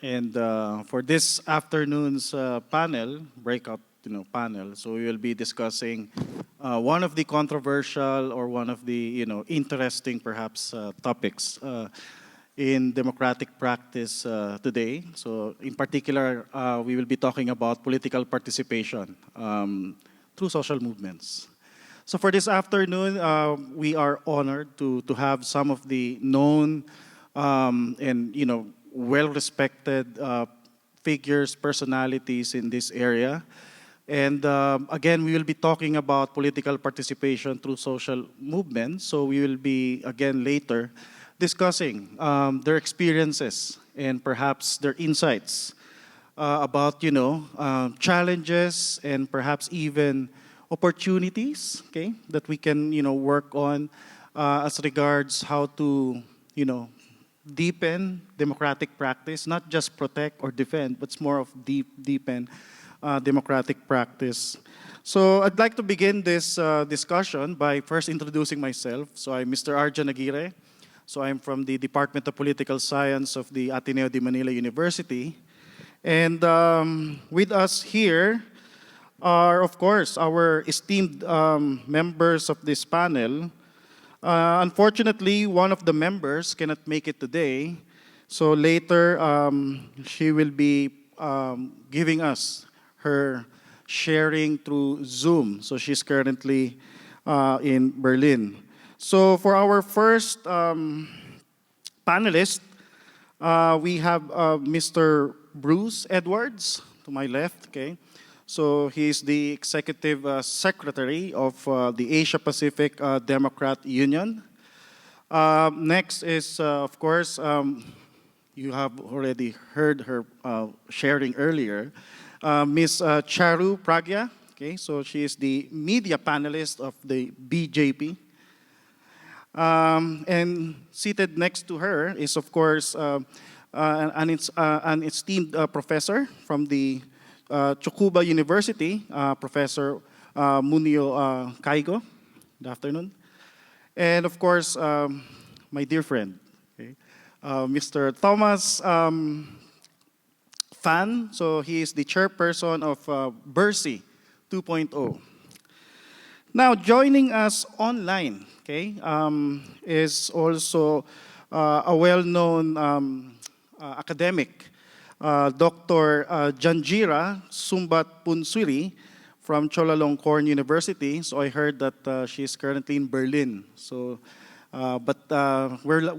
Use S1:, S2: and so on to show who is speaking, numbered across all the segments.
S1: And for this afternoon's breakout panel, so we will be discussing one of the controversial or one of the interesting perhaps topics in democratic practice today. So in particular, we will be talking about political participation through social movements. So for this afternoon, we are honored to have some of the known and well-respected figures, personalities in this area. And again, we will be talking about political participation through social movements. So we will be, again, later discussing their experiences and perhaps their insights about, challenges and perhaps even opportunities, okay, that we can, work on as regards how to, deepen democratic practice, not just protect or defend, but it's more of deepen democratic practice. So I'd like to begin this discussion by first introducing myself. So I'm Mr. Arjan Aguirre. So I'm from the Department of Political Science of the Ateneo de Manila University. And with us here are, of course, our esteemed members of this panel. Unfortunately, one of the members cannot make it today. So later, she will be giving us her sharing through Zoom. So she's currently in Berlin. So for our first panelist, we have Mr. Bruce Edwards to my left. Okay, so he's the executive secretary of the Asia Pacific Democrat Union. Next is, of course, you have already heard her sharing earlier, Ms. Charu Pragya. Okay, so she is the media panelist of the BJP. And seated next to her is, of course, an esteemed professor from the Tsukuba University, Professor Munio Kaigo. Good afternoon. And of course, my dear friend, okay, Mr. Thomas Fan. So he is the chairperson of BERSI 2.0. Now, joining us online, okay, is also a well-known academic, Dr. Janjira Sumbat Punsuri from Chulalongkorn University. So I heard that she's currently in Berlin. So, but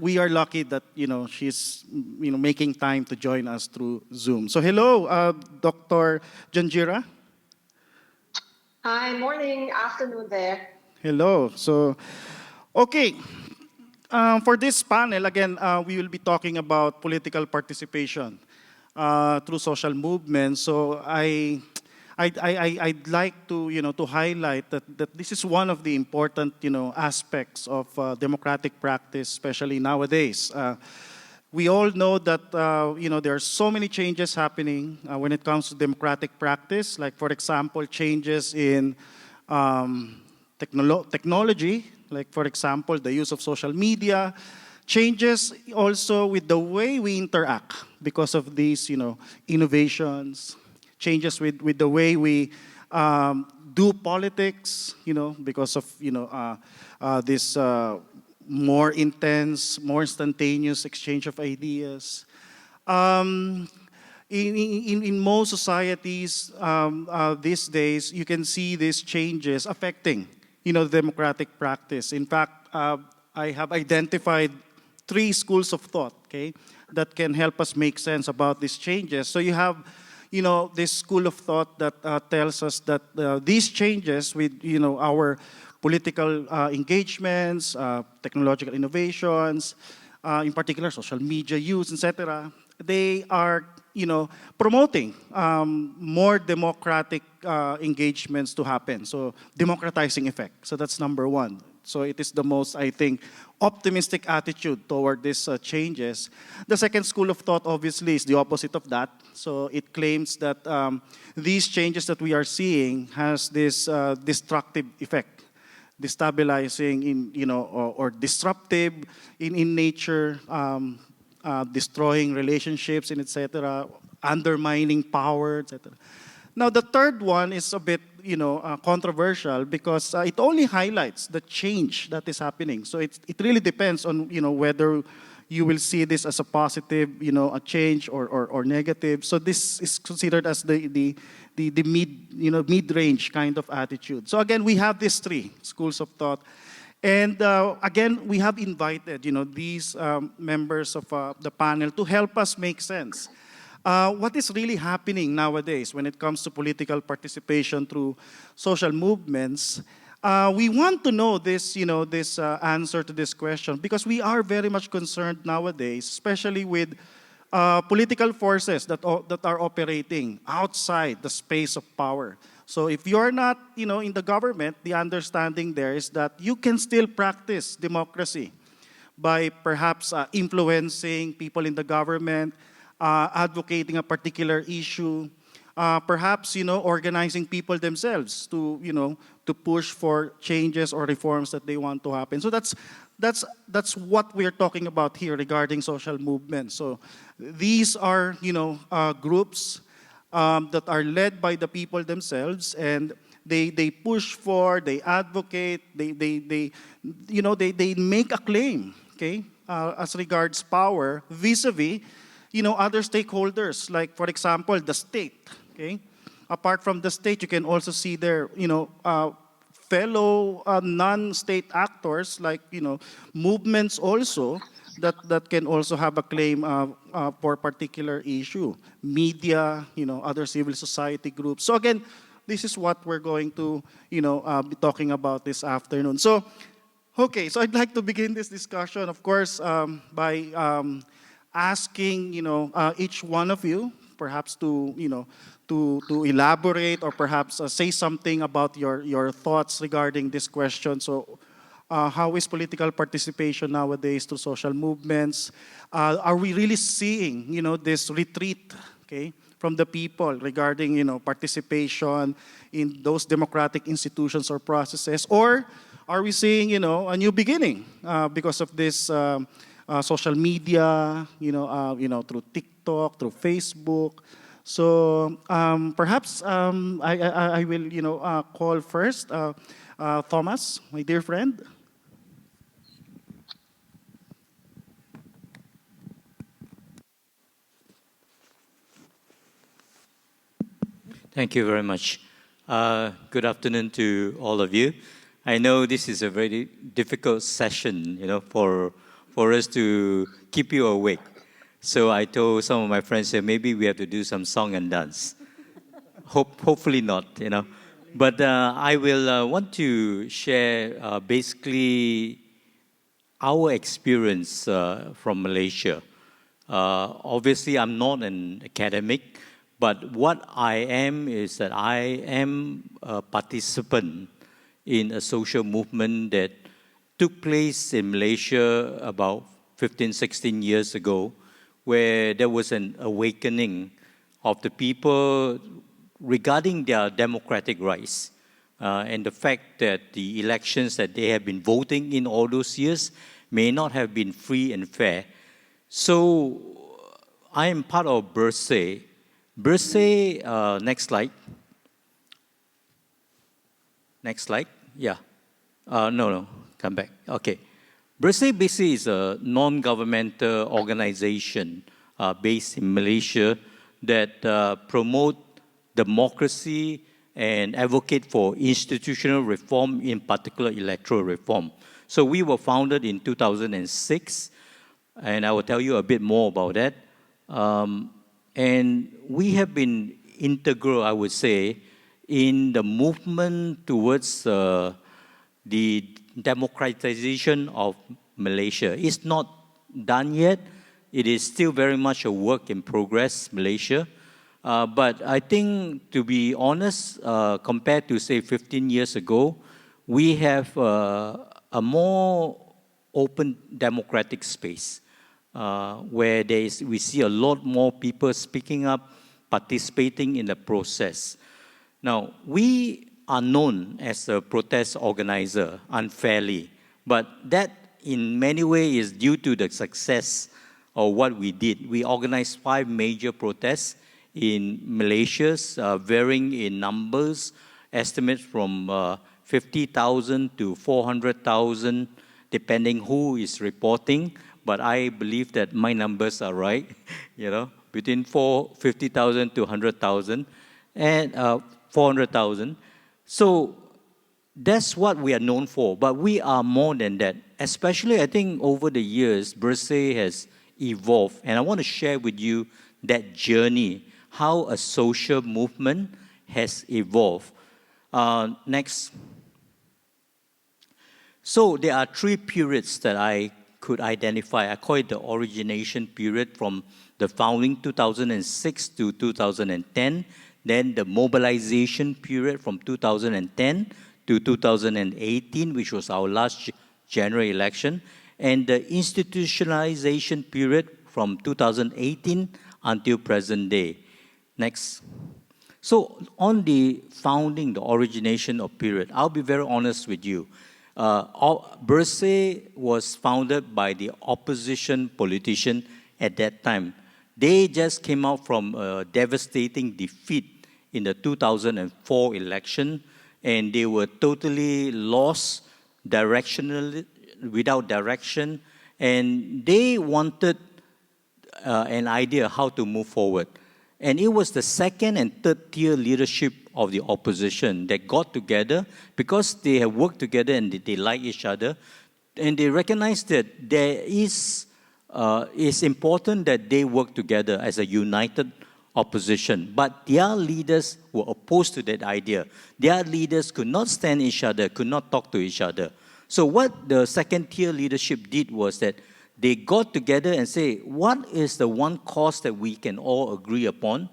S1: we are lucky that she's making time to join us through Zoom. So hello, Dr. Janjira.
S2: Hi, morning, afternoon there.
S1: Hello. So, okay. For this panel, again, we will be talking about political participation through social movements. So I'd like to to highlight that this is one of the important aspects of democratic practice, especially nowadays. We all know that there are so many changes happening when it comes to democratic practice. Like for example, changes in technology. Like for example, the use of social media, changes also with the way we interact because of these innovations, changes with the way we do politics, because of this more intense, more instantaneous exchange of ideas. In most societies these days, you can see these changes affecting democratic practice. In fact, I have identified 3 schools of thought, okay, that can help us make sense about these changes. So you have, this school of thought that tells us that these changes with, our political engagements, technological innovations, in particular social media use, etc., they are, promoting more democratic engagements to happen. So democratizing effect. So that's number 1. So it is the most, I think, optimistic attitude toward these changes. The second school of thought, obviously, is the opposite of that. So it claims that these changes that we are seeing has this destructive effect, destabilizing or disruptive in nature, destroying relationships and etc., undermining power, etc. Now, the third one is a bit, controversial because it only highlights the change that is happening. So it really depends on, whether you will see this as a positive, a change or negative. So this is considered as the mid-range kind of attitude. So again, we have these three schools of thought. And again, we have invited, these members of the panel to help us make sense. What is really happening nowadays when it comes to political participation through social movements? We want to know this, this answer to this question because we are very much concerned nowadays, especially with political forces that are operating outside the space of power. So if you're not, in the government, the understanding there is that you can still practice democracy by perhaps influencing people in the government, advocating a particular issue, perhaps, organizing people themselves to push for changes or reforms that they want to happen. So that's what we're talking about here regarding social movements. So these are, groups that are led by the people themselves, and they push for, they advocate, they make a claim, okay, as regards power vis-a-vis, other stakeholders, like, for example, the state, okay? Apart from the state, you can also see their, fellow non-state actors, like, movements also, that can also have a claim for a particular issue. Media, other civil society groups. So again, this is what we're going to, be talking about this afternoon. So, okay, so I'd like to begin this discussion, of course, by asking, each one of you, perhaps to elaborate or perhaps say something about your thoughts regarding this question. So, how is political participation nowadays to social movements? Are we really seeing, this retreat, okay, from the people regarding, participation in those democratic institutions or processes? Or are we seeing, a new beginning because of this social media, through TikTok, through Facebook? So perhaps I will, call first Thomas, my dear friend.
S3: Thank you very much. Good afternoon to all of you. I know this is a very difficult session, for us to keep you awake. So I told some of my friends that maybe we have to do some song and dance. Hopefully not, But I will want to share basically our experience from Malaysia. Obviously, I'm not an academic, but what I am is that I am a participant in a social movement that took place in Malaysia about 15, 16 years ago, where there was an awakening of the people regarding their democratic rights and the fact that the elections that they have been voting in all those years may not have been free and fair. So I am part of Bersih. Bersih, next slide. Next slide, yeah. No, come back. Okay. Bersih basically is a non-governmental organization based in Malaysia that promote democracy and advocate for institutional reform, in particular electoral reform. So we were founded in 2006, and I will tell you a bit more about that. And we have been integral, I would say, in the movement towards the democratization of Malaysia. It's not done yet. It is still very much a work in progress, Malaysia. But I think, to be honest, compared to, say, 15 years ago, we have a more open democratic space where we see a lot more people speaking up, participating in the process. Now, we are known as a protest organizer unfairly, but that in many ways is due to the success or what we did. We organized 5 major protests in Malaysia, varying in numbers, estimates from 50,000 to 400,000, depending who is reporting. But I believe that my numbers are right, between 50,000 to 100,000 and 400,000. So that's what we are known for, but we are more than that. Especially, I think, over the years, Bersih has evolved, and I want to share with you that journey, how a social movement has evolved. Next. So there are 3 periods that I could identify. I call it the origination period from the founding 2006 to 2010, then the mobilization period from 2010 to 2018, which was our last general election, and the institutionalization period from 2018 until present day. Next. So on the founding, the origination of period, I'll be very honest with you. Bersih was founded by the opposition politician at that time. They just came out from a devastating defeat in the 2004 election, and they were totally lost, without direction, and they wanted an idea how to move forward. And it was the second and third tier leadership of the opposition that got together because they have worked together and they like each other, and they recognized that it's important that they work together as a united opposition. But their leaders were opposed to that idea. Their leaders could not stand each other, could not talk to each other. So what the second tier leadership did was that they got together and say, what is the one cause that we can all agree upon?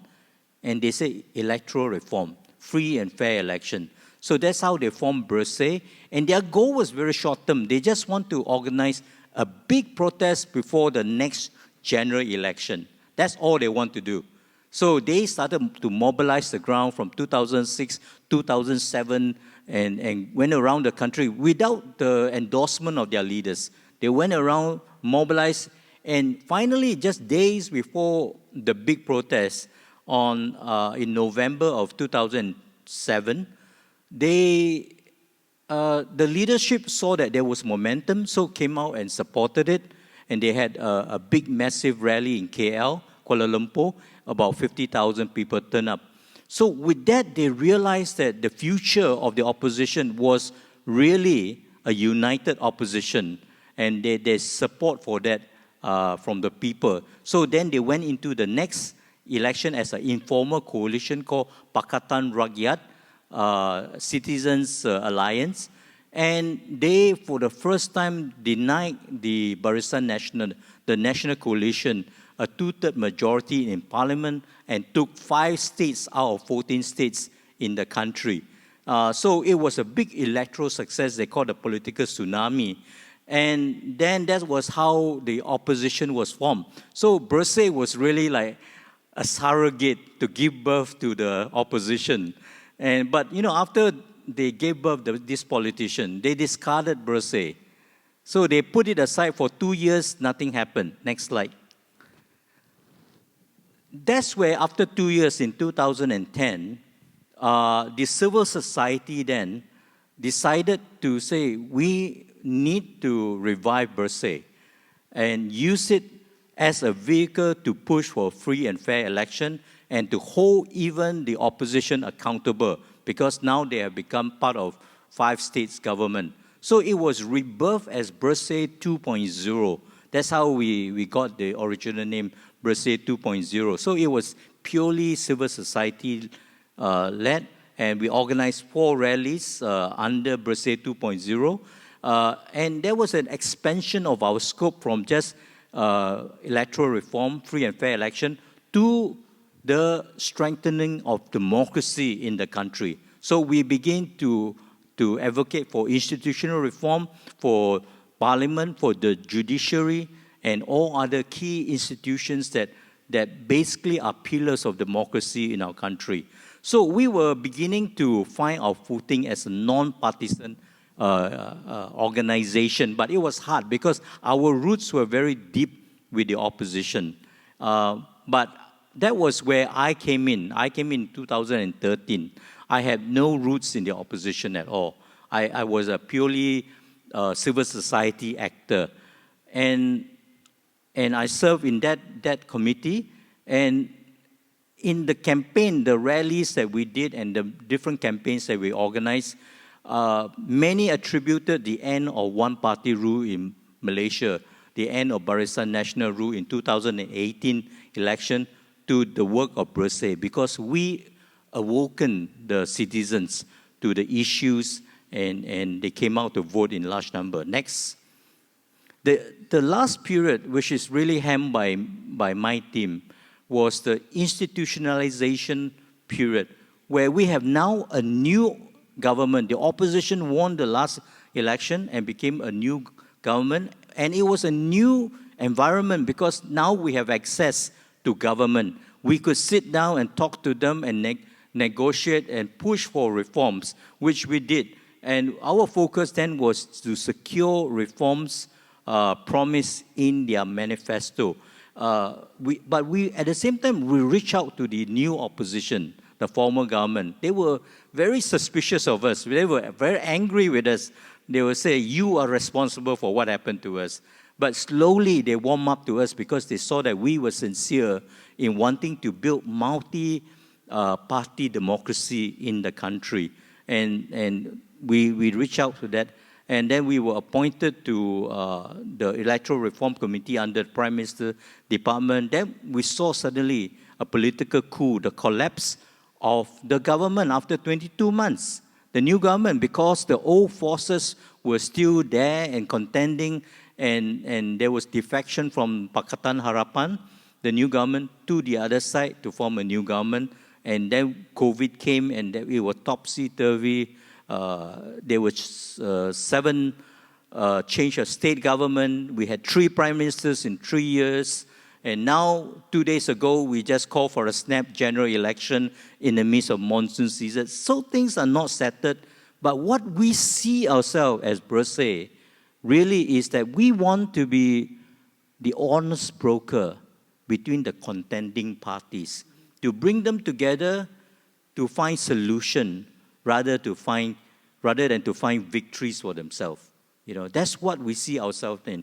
S3: And they say electoral reform, free and fair election. So that's how they formed Bersih. And their goal was very short term. They just want to organize a big protest before the next general election. That's all they want to do. So they started to mobilize the ground from 2006, 2007, and went around the country without the endorsement of their leaders. They went around, mobilized, and finally, just days before the big protest in November of 2007, the leadership saw that there was momentum, so came out and supported it, and they had a big, massive rally in KL, Kuala Lumpur. About 50,000 people turned up. So with that, they realized that the future of the opposition was really a united opposition, and there's support for that from the people. So then they went into the next election as an informal coalition called Pakatan Rakyat Citizens Alliance, and they, for the first time, denied the Barisan Nasional, the National Coalition, a 2/3 majority in parliament, and took 5 states out of 14 states in the country. So it was a big electoral success. They called it a political tsunami. And then that was how the opposition was formed. So Bersih was really like a surrogate to give birth to the opposition. But after they gave birth to this politician, they discarded Bersih. So they put it aside for 2 years, nothing happened. Next slide. That's where, after 2 years in 2010, the civil society then decided to say, we need to revive Bersih and use it as a vehicle to push for a free and fair election and to hold even the opposition accountable, because now they have become part of 5 states government. So it was rebirthed as Bersih 2.0. That's how we got the original name, Bersih 2.0. So it was purely civil society led, and we organized 4 rallies under Bersih 2.0. And there was an expansion of our scope from just electoral reform, free and fair election, to the strengthening of democracy in the country. So we began to advocate for institutional reform, for parliament, for the judiciary, and all other key institutions that basically are pillars of democracy in our country. So we were beginning to find our footing as a non-partisan organization, but it was hard because our roots were very deep with the opposition. But that was where I came in. I came in 2013. I had no roots in the opposition at all. I was a purely civil society actor. And I served in that committee. And in the campaign, the rallies that we did and the different campaigns that we organized, many attributed the end of one-party rule in Malaysia, the end of Barisan Nasional rule in 2018 election, to the work of Bersih, because we awoken the citizens to the issues and they came out to vote in large number. Next. The last period, which is really handled by my team, was the institutionalization period, where we have now a new government. The opposition won the last election and became a new government, and it was a new environment because now we have access to government. We could sit down and talk to them and negotiate and push for reforms, which we did. And our focus then was to secure reforms promised in their manifesto. But we, at the same time, we reached out to the new opposition, the former government. They were very suspicious of us. They were very angry with us. They would say, you are responsible for what happened to us. But slowly they warmed up to us because they saw that we were sincere in wanting to build multi-party democracy in the country. And we reached out to that. And then we were appointed to the Electoral Reform Committee under the Prime Minister Department. Then we saw suddenly a political coup, the collapse of the government after 22 months. The new government, because the old forces were still there and contending, and there was defection from Pakatan Harapan, the new government, to the other side to form a new government. And then COVID came and it was topsy-turvy. There was 7 change of state government. We had 3 prime ministers in 3 years. And now, 2 days ago, we just called for a snap general election in the midst of monsoon season. So things are not settled. But what we see ourselves as Bersih really is that we want to be the honest broker between the contending parties, to bring them together to find solution rather than to find victories for themselves. You know, that's what we see ourselves in.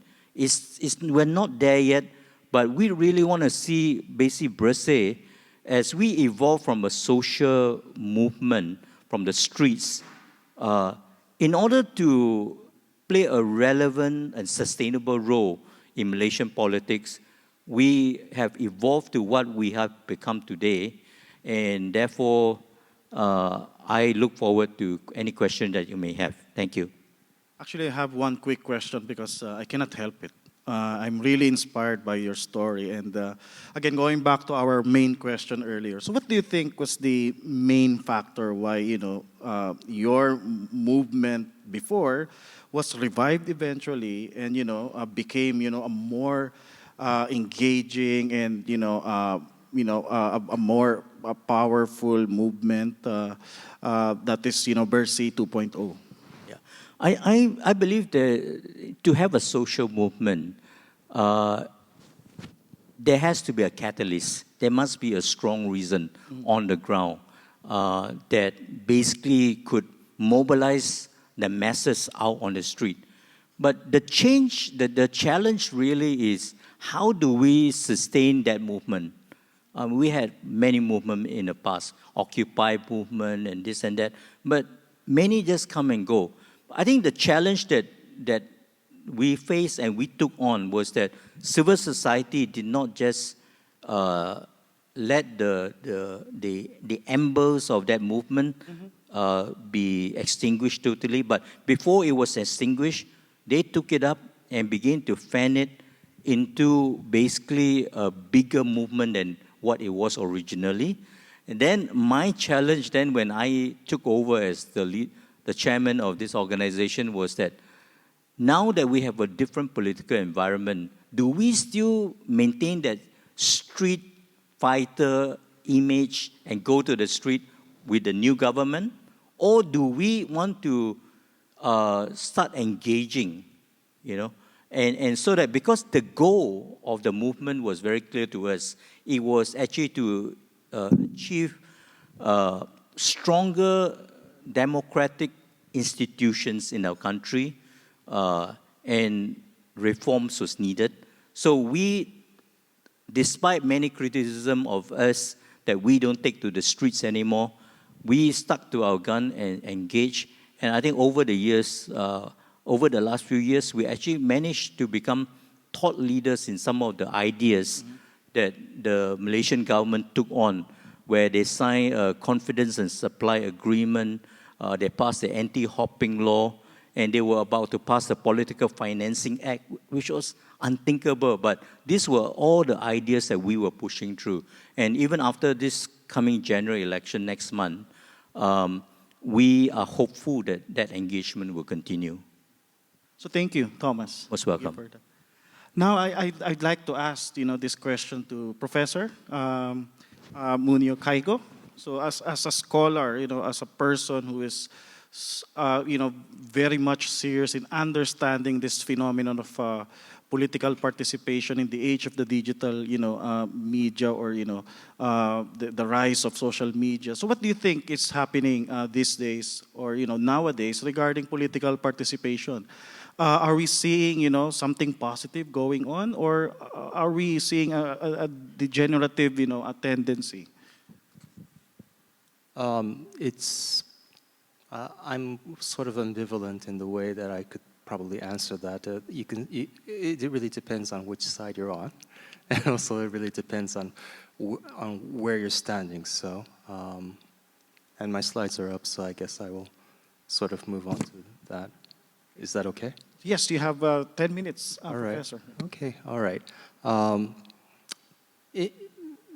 S3: We're not there yet, but we really want to see basically Bersih as we evolve from a social movement from the streets, in order to play a relevant and sustainable role in Malaysian politics. We have evolved to what we have become today, and therefore, I look forward to any question that you may have. Thank you.
S1: Actually, I have one quick question because I cannot help it. I'm really inspired by your story. And again, going back to our main question earlier. So what do you think was the main factor why, your movement before was revived eventually and, became, a more engaging and, a more powerful movement that is, Bersih 2.0?
S3: Yeah, I believe that to have a social movement, there has to be a catalyst. There must be a strong reason on the ground that basically could mobilize the masses out on the street. But the challenge really is, how do we sustain that movement? We had many movements in the past, Occupy movement and this and that, but many just come and go. I think the challenge that we faced and we took on was that civil society did not just let the embers of that movement be extinguished totally, but before it was extinguished, they took it up and began to fan it into basically a bigger movement than what it was originally. And then my challenge then when I took over as the chairman of this organization was that now that we have a different political environment, do we still maintain that street fighter image and go to the street with the new government? Or do we want to start engaging, And so that because the goal of the movement was very clear to us, it was actually to achieve stronger democratic institutions in our country, and reforms was needed. So we, despite many criticism of us that we don't take to the streets anymore, we stuck to our gun and engaged. And I think over the years, over the last few years, we actually managed to become thought leaders in some of the ideas that the Malaysian government took on, where they signed a confidence and supply agreement, they passed the anti-hopping law, and they were about to pass the Political Financing Act, which was unthinkable. But these were all the ideas that we were pushing through. And even after this coming general election next month, we are hopeful that that engagement will continue.
S1: So thank you, Thomas.
S3: Most
S1: Thank you
S3: welcome.
S1: for that. Now, I'd like to ask, this question to Professor Munio Caigo. So as a scholar, as a person who is, very much serious in understanding this phenomenon of political participation in the age of the digital, media, or, the rise of social media. So what do you think is happening these days, or, nowadays, regarding political participation? Are we seeing, something positive going on, or are we seeing a degenerative, a tendency?
S4: I'm sort of ambivalent in the way that I could probably answer that. It really depends on which side you're on, and also it really depends on where you're standing. So, and my slides are up, so I guess I will sort of move on to that. Is that okay?
S1: Yes, you have 10 minutes,
S4: All right.
S1: Professor.
S4: Okay, all right.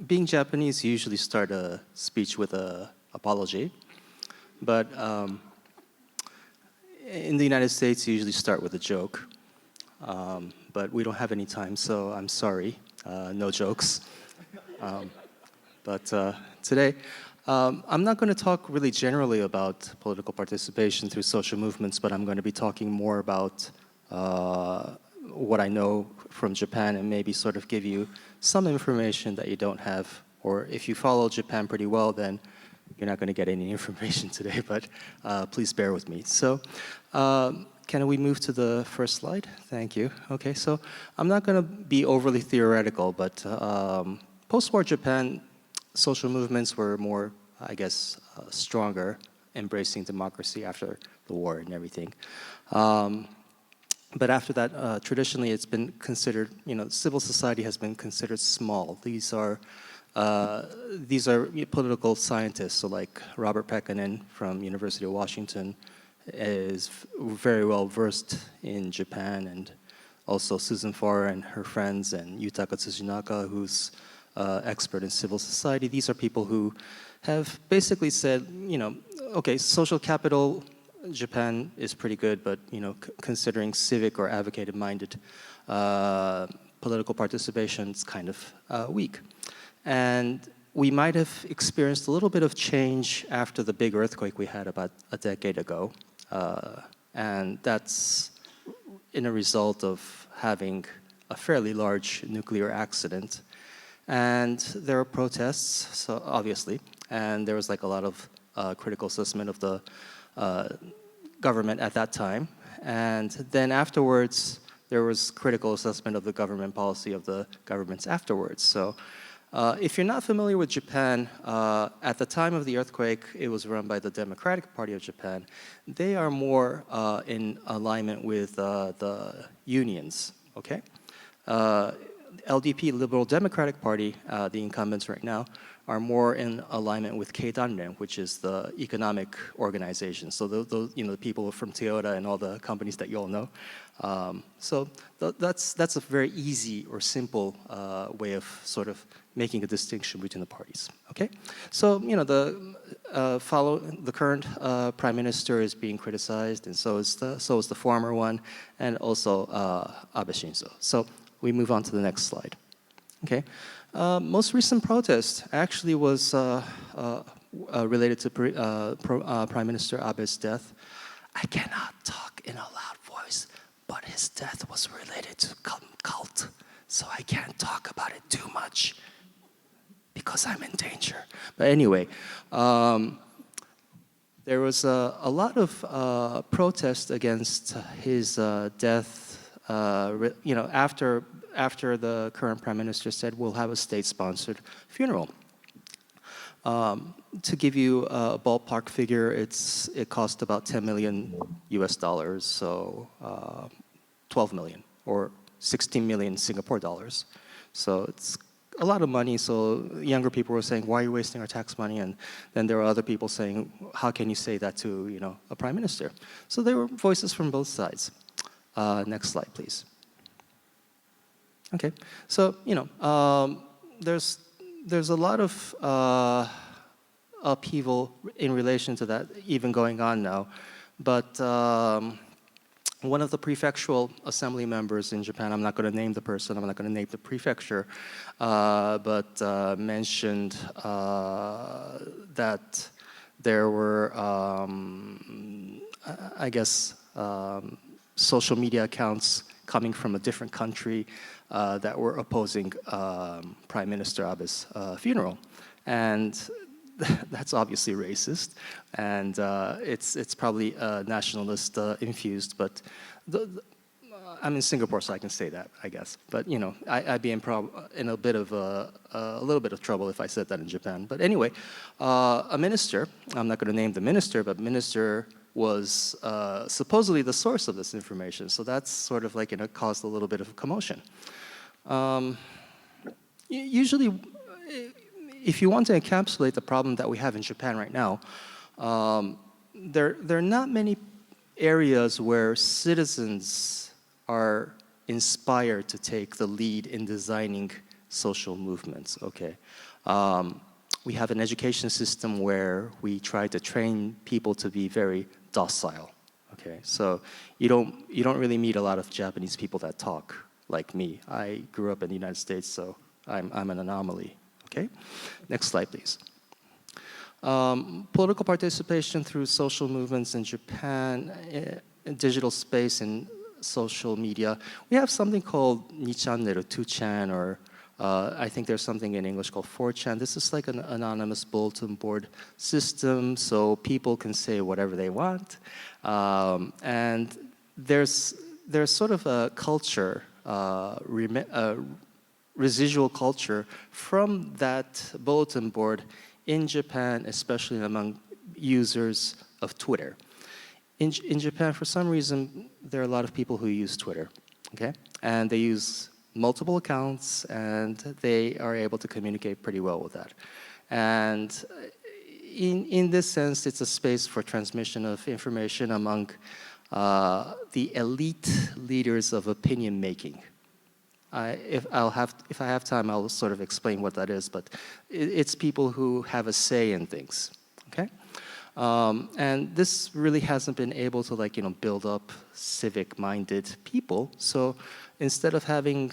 S4: Being Japanese, you usually start a speech with an apology. But in the United States, you usually start with a joke. But we don't have any time, so I'm sorry. No jokes. But today, I'm not going to talk really generally about political participation through social movements, but I'm going to be talking more about what I know from Japan, and maybe sort of give you some information that you don't have. Or if you follow Japan pretty well, then you're not going to get any information today, but please bear with me. So can we move to the first slide? Thank you. Okay, so I'm not going to be overly theoretical, but post-war Japan, social movements were more, I guess, stronger, embracing democracy after the war and everything. But after that, traditionally, it's been considered, civil society has been considered small. These are political scientists, so like Robert Pekkanen from University of Washington is very well versed in Japan, and also Susan Farr and her friends, and Yutaka Tsushinaka, who's expert in civil society. These are people who have basically said, okay, social capital, Japan is pretty good, but considering civic or advocated-minded political participation, it's kind of weak. And we might have experienced a little bit of change after the big earthquake we had about a decade ago. And that's in a result of having a fairly large nuclear accident. And there were protests, so obviously, and there was like a lot of critical assessment of the government at that time. And then afterwards, there was critical assessment of the government policy of the governments afterwards. So if you're not familiar with Japan, at the time of the earthquake, it was run by the Democratic Party of Japan. They are more in alignment with the unions, okay? LDP, Liberal Democratic Party, the incumbents right now, are more in alignment with Keidanren, which is the economic organization. So those, the people from Toyota and all the companies that you all know. So that's a very easy or simple way of sort of making a distinction between the parties. Okay, so the current prime minister is being criticized, and so is the former one, and also Abe Shinzo. So we move on to the next slide. Okay. Most recent protest actually was related to Prime Minister Abe's death. I cannot talk in a loud voice. but his death was related to cult, so I can't talk about it too much because I'm in danger. But anyway, there was a lot of protest against his death. After the current prime minister said we'll have a state-sponsored funeral. To give you a ballpark figure, it cost about 10 million US dollars, so 12 million or 16 million Singapore dollars. So it's a lot of money. So younger people were saying, "Why are you wasting our tax money?" And then there were other people saying, "How can you say that to a prime minister?" So there were voices from both sides. Next slide, please. Okay, so there's a lot of upheaval in relation to that, even going on now. But one of the prefectural assembly members in Japan, I'm not going to name the person, I'm not going to name the prefecture, but mentioned that there were, social media accounts coming from a different country that were opposing Prime Minister Abe's funeral. And that's obviously racist, and it's probably nationalist infused. But I'm in Singapore, so I can say that, I guess. But I'd be in a bit of a little bit of trouble if I said that in Japan. But anyway, a minister, I'm not going to name the minister, but minister was supposedly the source of this information. So that's sort of like caused a little bit of commotion. Usually, if you want to encapsulate the problem that we have in Japan right now, there are not many areas where citizens are inspired to take the lead in designing social movements. Okay, we have an education system where we try to train people to be very docile. Okay, so you don't really meet a lot of Japanese people that talk like me. I grew up in the United States, so I'm an anomaly. Okay, next slide, please. Political participation through social movements in Japan, digital space and social media. We have something called 2channel or 2chan, or I think there's something in English called 4chan. This is like an anonymous bulletin board system, so people can say whatever they want. And there's sort of a culture, residual culture from that bulletin board in Japan, especially among users of Twitter. In Japan, for some reason, there are a lot of people who use Twitter, okay? And they use multiple accounts, and they are able to communicate pretty well with that. And in this sense, it's a space for transmission of information among the elite leaders of opinion making. If I have time, I'll sort of explain what that is, but it's people who have a say in things, okay? And this really hasn't been able to build up civic-minded people. So instead of having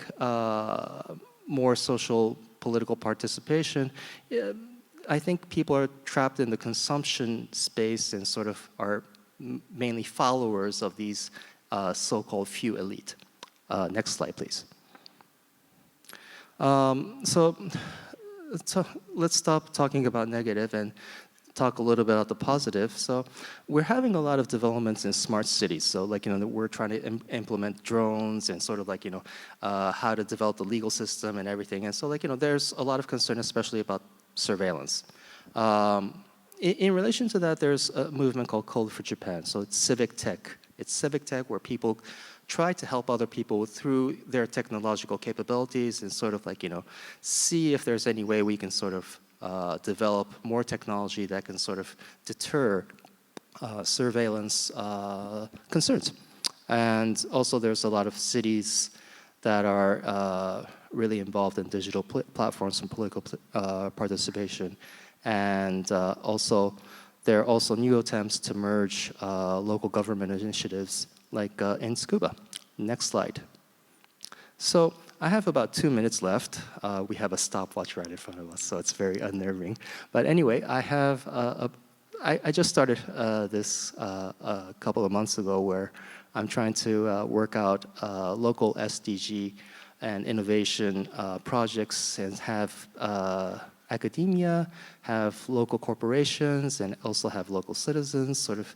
S4: more social political participation, I think people are trapped in the consumption space and sort of are mainly followers of these so-called few elite. Next slide, please. So let's stop talking about negative and talk a little bit about the positive. So we're having a lot of developments in smart cities. So we're trying to implement drones and sort of how to develop the legal system and everything. And so there's a lot of concern, especially about surveillance. In relation to that, there's a movement called Code for Japan. So it's civic tech. It's civic tech where people try to help other people through their technological capabilities and sort of see if there's any way we can sort of develop more technology that can sort of deter surveillance concerns. And also there's a lot of cities that are really involved in digital platforms and political participation. And also there are also new attempts to merge local government initiatives like in Tsukuba. Next slide. So I have about 2 minutes left. We have a stopwatch right in front of us, so it's very unnerving. But anyway, I have I just started this a couple of months ago, where I'm trying to work out local SDG and innovation projects, and have academia, have local corporations, and also have local citizens sort of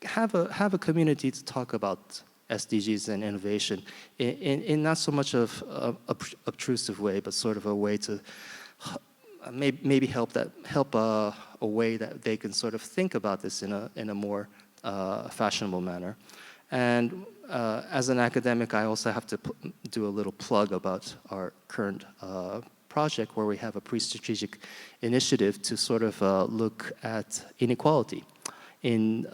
S4: have a community to talk about SDGs and innovation in not so much of obtrusive way, but sort of a way to maybe help a way that they can sort of think about this in a more fashionable manner. And as an academic, I also have to do a little plug about our current project, where we have a pre-strategic initiative to sort of look at inequality. In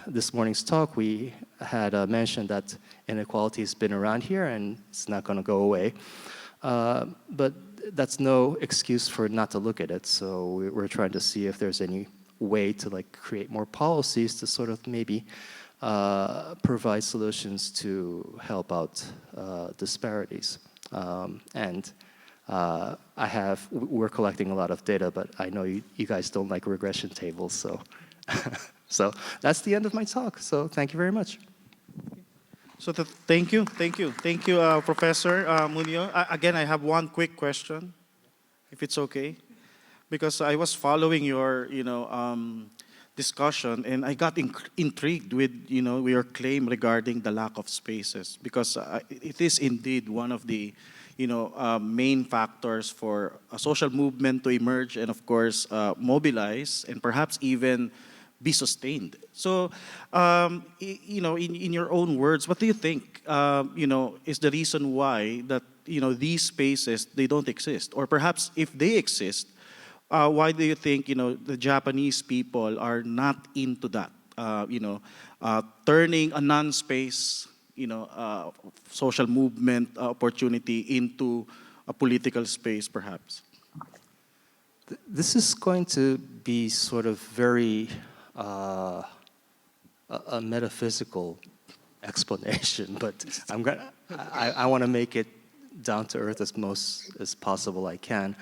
S4: this morning's talk, we had mentioned that inequality has been around here and it's not going to go away. But that's no excuse for not to look at it. So we're trying to see if there's any way to like create more policies to sort of maybe provide solutions to help out disparities. We're collecting a lot of data, but I know you guys don't like regression tables, so. So that's the end of my talk. So thank you very much.
S1: So thank you, Professor Munio. Again, I have one quick question, if it's okay, because I was following your, discussion, and I got intrigued with, your claim regarding the lack of spaces, because it is indeed one of the, main factors for a social movement to emerge and, of course, mobilize and perhaps even be sustained. So, in your own words, what do you think, is the reason why that, these spaces, they don't exist? Or perhaps if they exist, why do you think, the Japanese people are not into that, turning a non-space, social movement opportunity into a political space, perhaps?
S4: This is going to be sort of very a metaphysical explanation, but I want to make it down to earth as most as possible I can.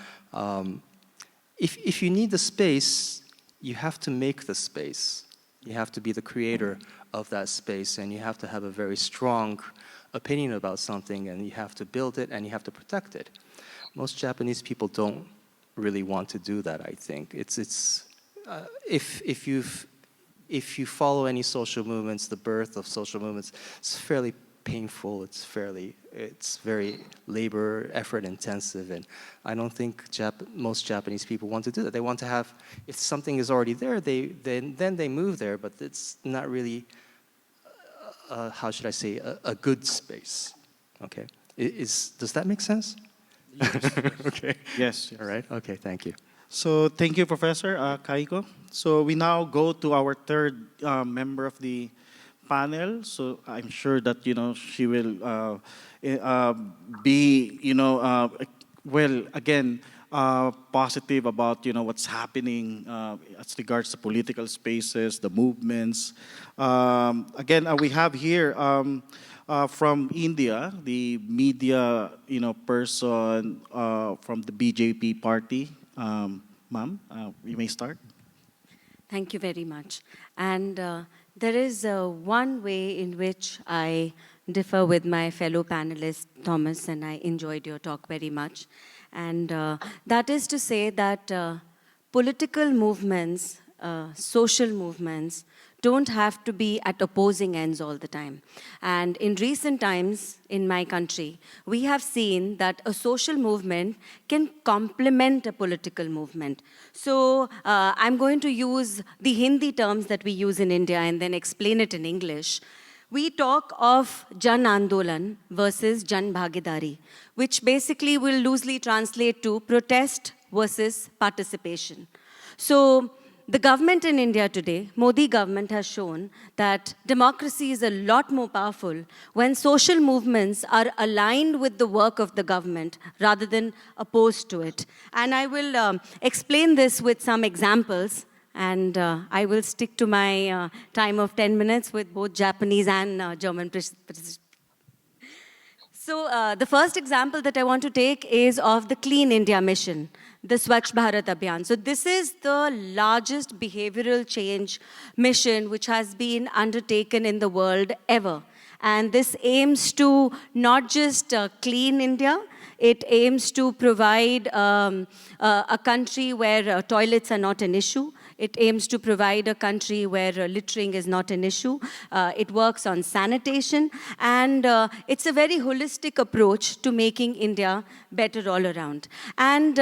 S4: If you need the space, you have to make the space. You have to be the creator of that space, and you have to have a very strong opinion about something, and you have to build it, and you have to protect it. Most Japanese people don't really want to do that, I think. If you follow any social movements, the birth of social movements, it's fairly painful. It's very labor, effort intensive, and I don't think most Japanese people want to do that. They want to have, if something is already there, then they move there, but it's not really, how should I say, a good space. Okay, does that make sense?
S1: Yes.
S4: Okay.
S1: Yes.
S4: All right. Okay. Thank you.
S1: So thank you, Professor Kaiko. So we now go to our third member of the panel. So I'm sure that she will be positive about what's happening as regards to political spaces, the movements. We have here from India the media person from the BJP party. Ma'am, you may start.
S5: Thank you very much. And there is one way in which I differ with my fellow panelist, Thomas, and I enjoyed your talk very much. And that is to say that political movements, social movements, don't have to be at opposing ends all the time. And in recent times in my country, we have seen that a social movement can complement a political movement. So I'm going to use the Hindi terms that we use in India and then explain it in English. We talk of Jan Andolan versus Jan Bhagidari, which basically will loosely translate to protest versus participation. So the government in India today, Modi government, has shown that democracy is a lot more powerful when social movements are aligned with the work of the government rather than opposed to it. And I will explain this with some examples, and I will stick to my time of 10 minutes with both Japanese and German. So the first example that I want to take is of the Clean India Mission. the Swachh Bharat Abhiyan. So this is the largest behavioral change mission which has been undertaken in the world ever. And this aims to not just clean India, it aims to provide a country where toilets are not an issue. It aims to provide a country where littering is not an issue. It works on sanitation, and it's a very holistic approach to making India better all around. And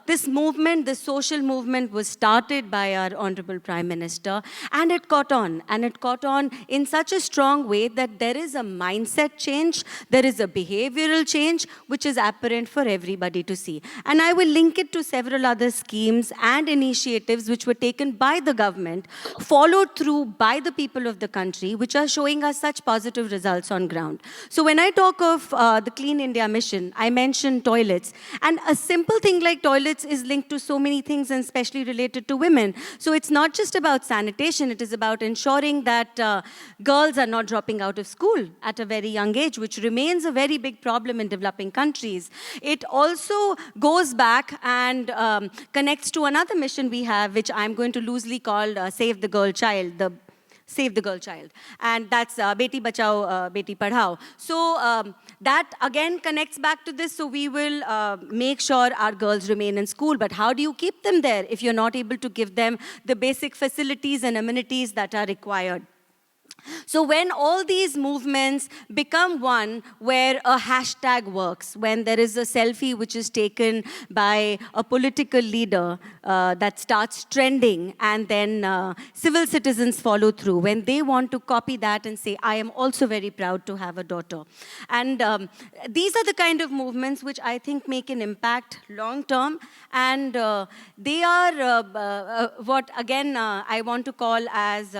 S5: this movement, this social movement, was started by our Honorable Prime Minister, and it caught on. And it caught on in such a strong way that there is a mindset change, there is a behavioral change, which is apparent for everybody to see. And I will link it to several other schemes and initiatives which were taken by the government, followed through by the people of the country, which are showing us such positive results on ground. So when I talk of the Clean India Mission, I mentioned toilets. And a simple thing like toilets is linked to so many things, and especially related to women. So it's not just about sanitation, it is about ensuring that girls are not dropping out of school at a very young age, which remains a very big problem in developing countries. It also goes back and connects to another mission we have, which I'm going to loosely call Save the Girl Child, Save the Girl Child. And that's Beti Bachao, Beti Padhao. So that again connects back to this. So we will make sure our girls remain in school. But how do you keep them there if you're not able to give them the basic facilities and amenities that are required? So when all these movements become one where a hashtag works, when there is a selfie which is taken by a political leader that starts trending, and then civil citizens follow through, when they want to copy that and say, I am also very proud to have a daughter. And these are the kind of movements which I think make an impact long term, and they are what again I want to call as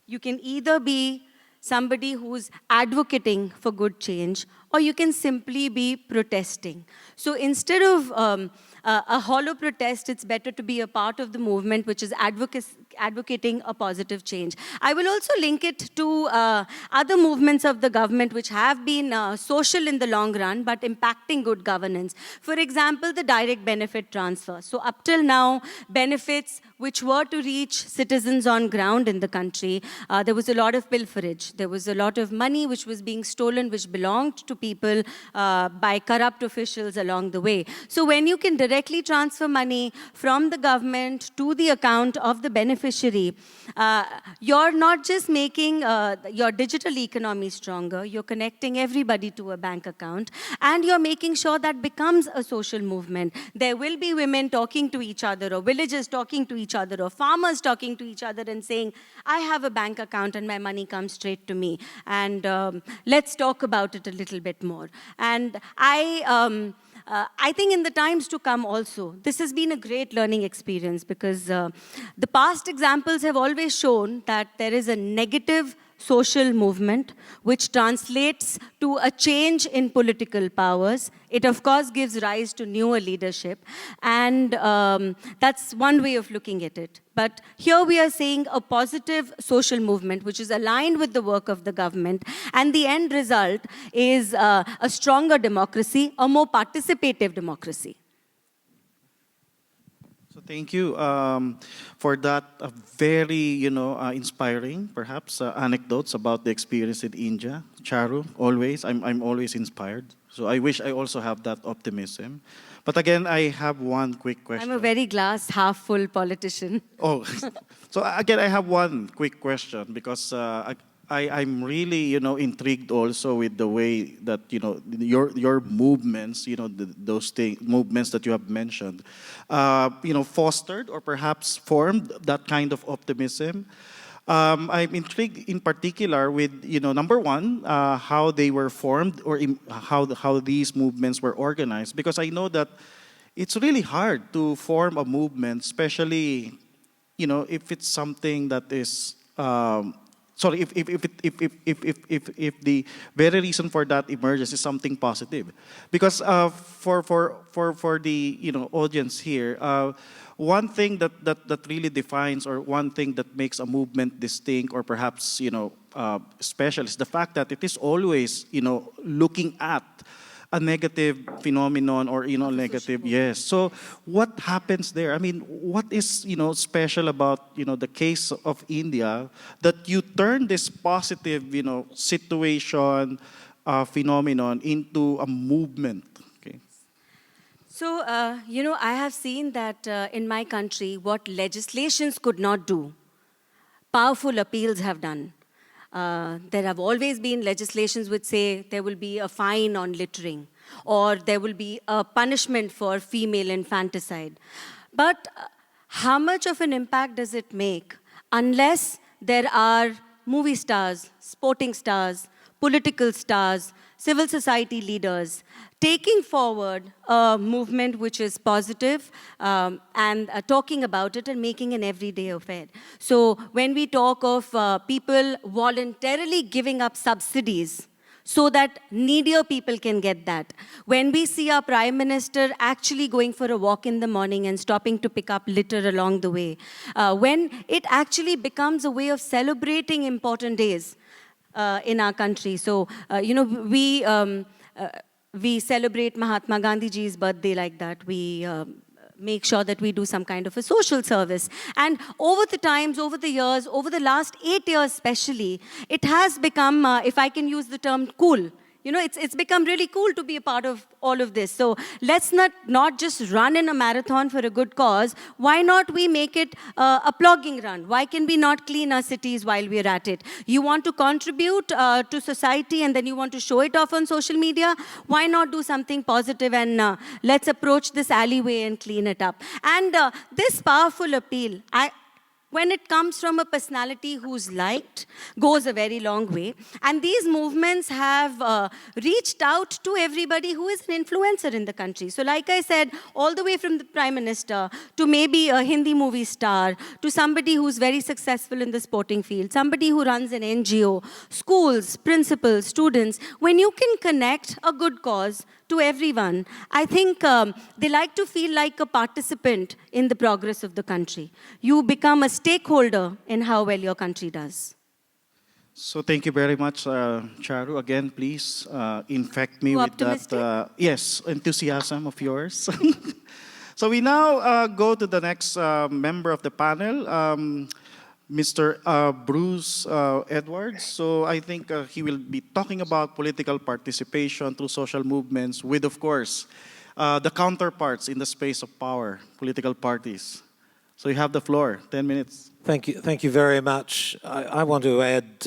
S5: you can either be somebody who's advocating for good change, or you can simply be protesting. So instead of a hollow protest, it's better to be a part of the movement which is advocating a positive change. I will also link it to other movements of the government which have been social in the long run but impacting good governance. For example, the direct benefit transfer. So up till now, benefits which were to reach citizens on ground in the country, there was a lot of pilferage. There was a lot of money which was being stolen, which belonged to people by corrupt officials along the way. So when you can directly transfer money from the government to the account of the beneficiary, you're not just making your digital economy stronger, you're connecting everybody to a bank account, and you're making sure that becomes a social movement. There will be women talking to each other, or villagers talking to each other, or farmers talking to each other and saying, I have a bank account and my money comes straight to me. And let's talk about it a little bit more. And I think in the times to come also, this has been a great learning experience, because the past examples have always shown that there is a negative social movement which translates to a change in political powers. It, of course, gives rise to newer leadership, and that's one way of looking at it. But here we are seeing a positive social movement which is aligned with the work of the government, and the end result is a stronger democracy, a more participative democracy.
S1: So thank you for that very, inspiring, perhaps, anecdotes about the experience in India. Charu, always, I'm always inspired. So I wish I also have that optimism. But again, I have one quick question.
S5: I'm a very glass half full politician.
S1: Oh, so again, I have one quick question, because I'm really, intrigued also with the way that, your movements, those movements that you have mentioned, fostered or perhaps formed that kind of optimism. I'm intrigued in particular with, number one, how they were formed, or how these movements were organized, because I know that it's really hard to form a movement, especially, if it's something that is sorry, if the very reason for that emerges is something positive, because for the audience here, one thing that really defines, or one thing that makes a movement distinct, or perhaps special, is the fact that it is always looking at a negative phenomenon or, negative. Yes. So what happens there? I mean, what is, special about, the case of India that you turn this positive, situation, phenomenon into a movement? Okay.
S5: So, I have seen that in my country, what legislations could not do, powerful appeals have done. There have always been legislations which say there will be a fine on littering, or there will be a punishment for female infanticide. But how much of an impact does it make unless there are movie stars, sporting stars, political stars, civil society leaders taking forward a movement which is positive, and talking about it and making an everyday affair. So when we talk of people voluntarily giving up subsidies so that needier people can get that, when we see our Prime Minister actually going for a walk in the morning and stopping to pick up litter along the way, when it actually becomes a way of celebrating important days in our country. So, we celebrate Mahatma Gandhi ji's birthday like that. We make sure that we do some kind of a social service. And over the times, over the years, over the last 8 years especially, it has become, if I can use the term, cool. It's become really cool to be a part of all of this. So let's not just run in a marathon for a good cause. Why not we make it a plogging run? Why can we not clean our cities while we're at it? You want to contribute to society and then you want to show it off on social media? Why not do something positive and let's approach this alleyway and clean it up? And this powerful appeal, when it comes from a personality who's liked, goes a very long way. And these movements have reached out to everybody who is an influencer in the country. So like I said, all the way from the Prime Minister to maybe a Hindi movie star, to somebody who's very successful in the sporting field, somebody who runs an NGO, schools, principals, students, when you can connect a good cause to everyone, I think they like to feel like a participant in the progress of the country. You become a stakeholder in how well your country does.
S1: So thank you very much, Charu. Again, please infect me
S5: Too
S1: with that enthusiasm of yours. So we now go to the next member of the panel, Mr. Bruce Edwards. So I think he will be talking about political participation through social movements with, of course, the counterparts in the space of power, political parties. So you have the floor, 10 minutes.
S6: Thank you very much. I want to add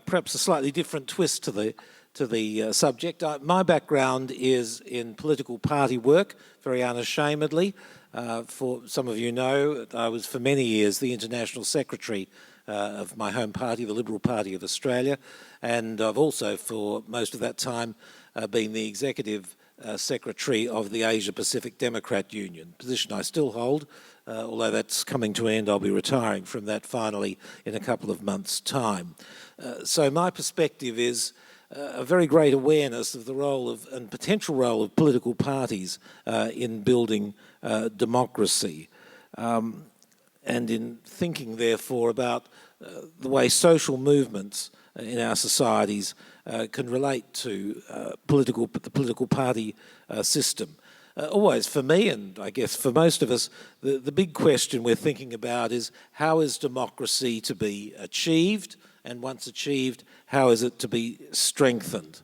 S6: perhaps a slightly different twist to the subject. My background is in political party work, very unashamedly. For some of you know, I was for many years the international secretary of my home party, the Liberal Party of Australia, and I've also for most of that time been the executive secretary of the Asia Pacific Democrat Union, position I still hold, although that's coming to an end. I'll be retiring from that finally in a couple of months' time. So my perspective is a very great awareness of the role of and potential role of political parties in building democracy, and in thinking, therefore, about the way social movements in our societies can relate to the political party system. Always for me, and I guess for most of us, the big question we're thinking about is how is democracy to be achieved, and once achieved, how is it to be strengthened?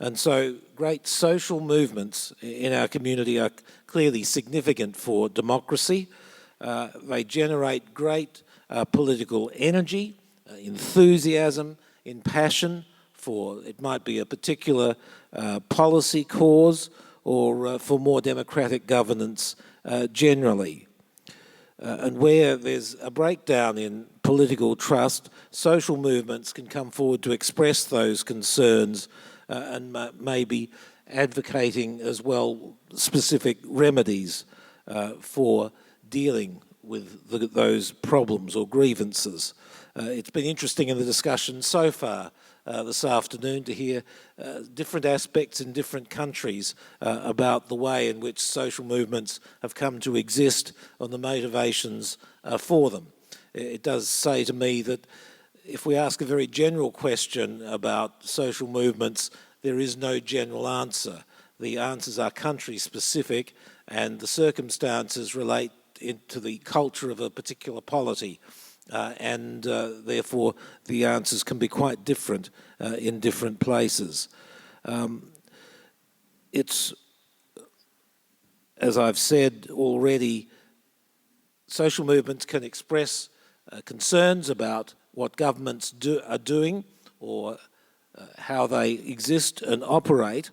S6: And so great social movements in our community are clearly significant for democracy. They generate great political energy, enthusiasm, in passion for, it might be a particular policy cause or for more democratic governance generally. And where there's a breakdown in political trust, social movements can come forward to express those concerns and maybe advocating as well specific remedies for dealing with those problems or grievances. It's been interesting in the discussion so far this afternoon to hear different aspects in different countries about the way in which social movements have come to exist and the motivations for them. It does say to me that if we ask a very general question about social movements, there is no general answer. the answers are country specific and the circumstances relate to the culture of a particular polity. And therefore the answers can be quite different in different places. It's, as I've said already, social movements can express concerns about what governments are doing or how they exist and operate.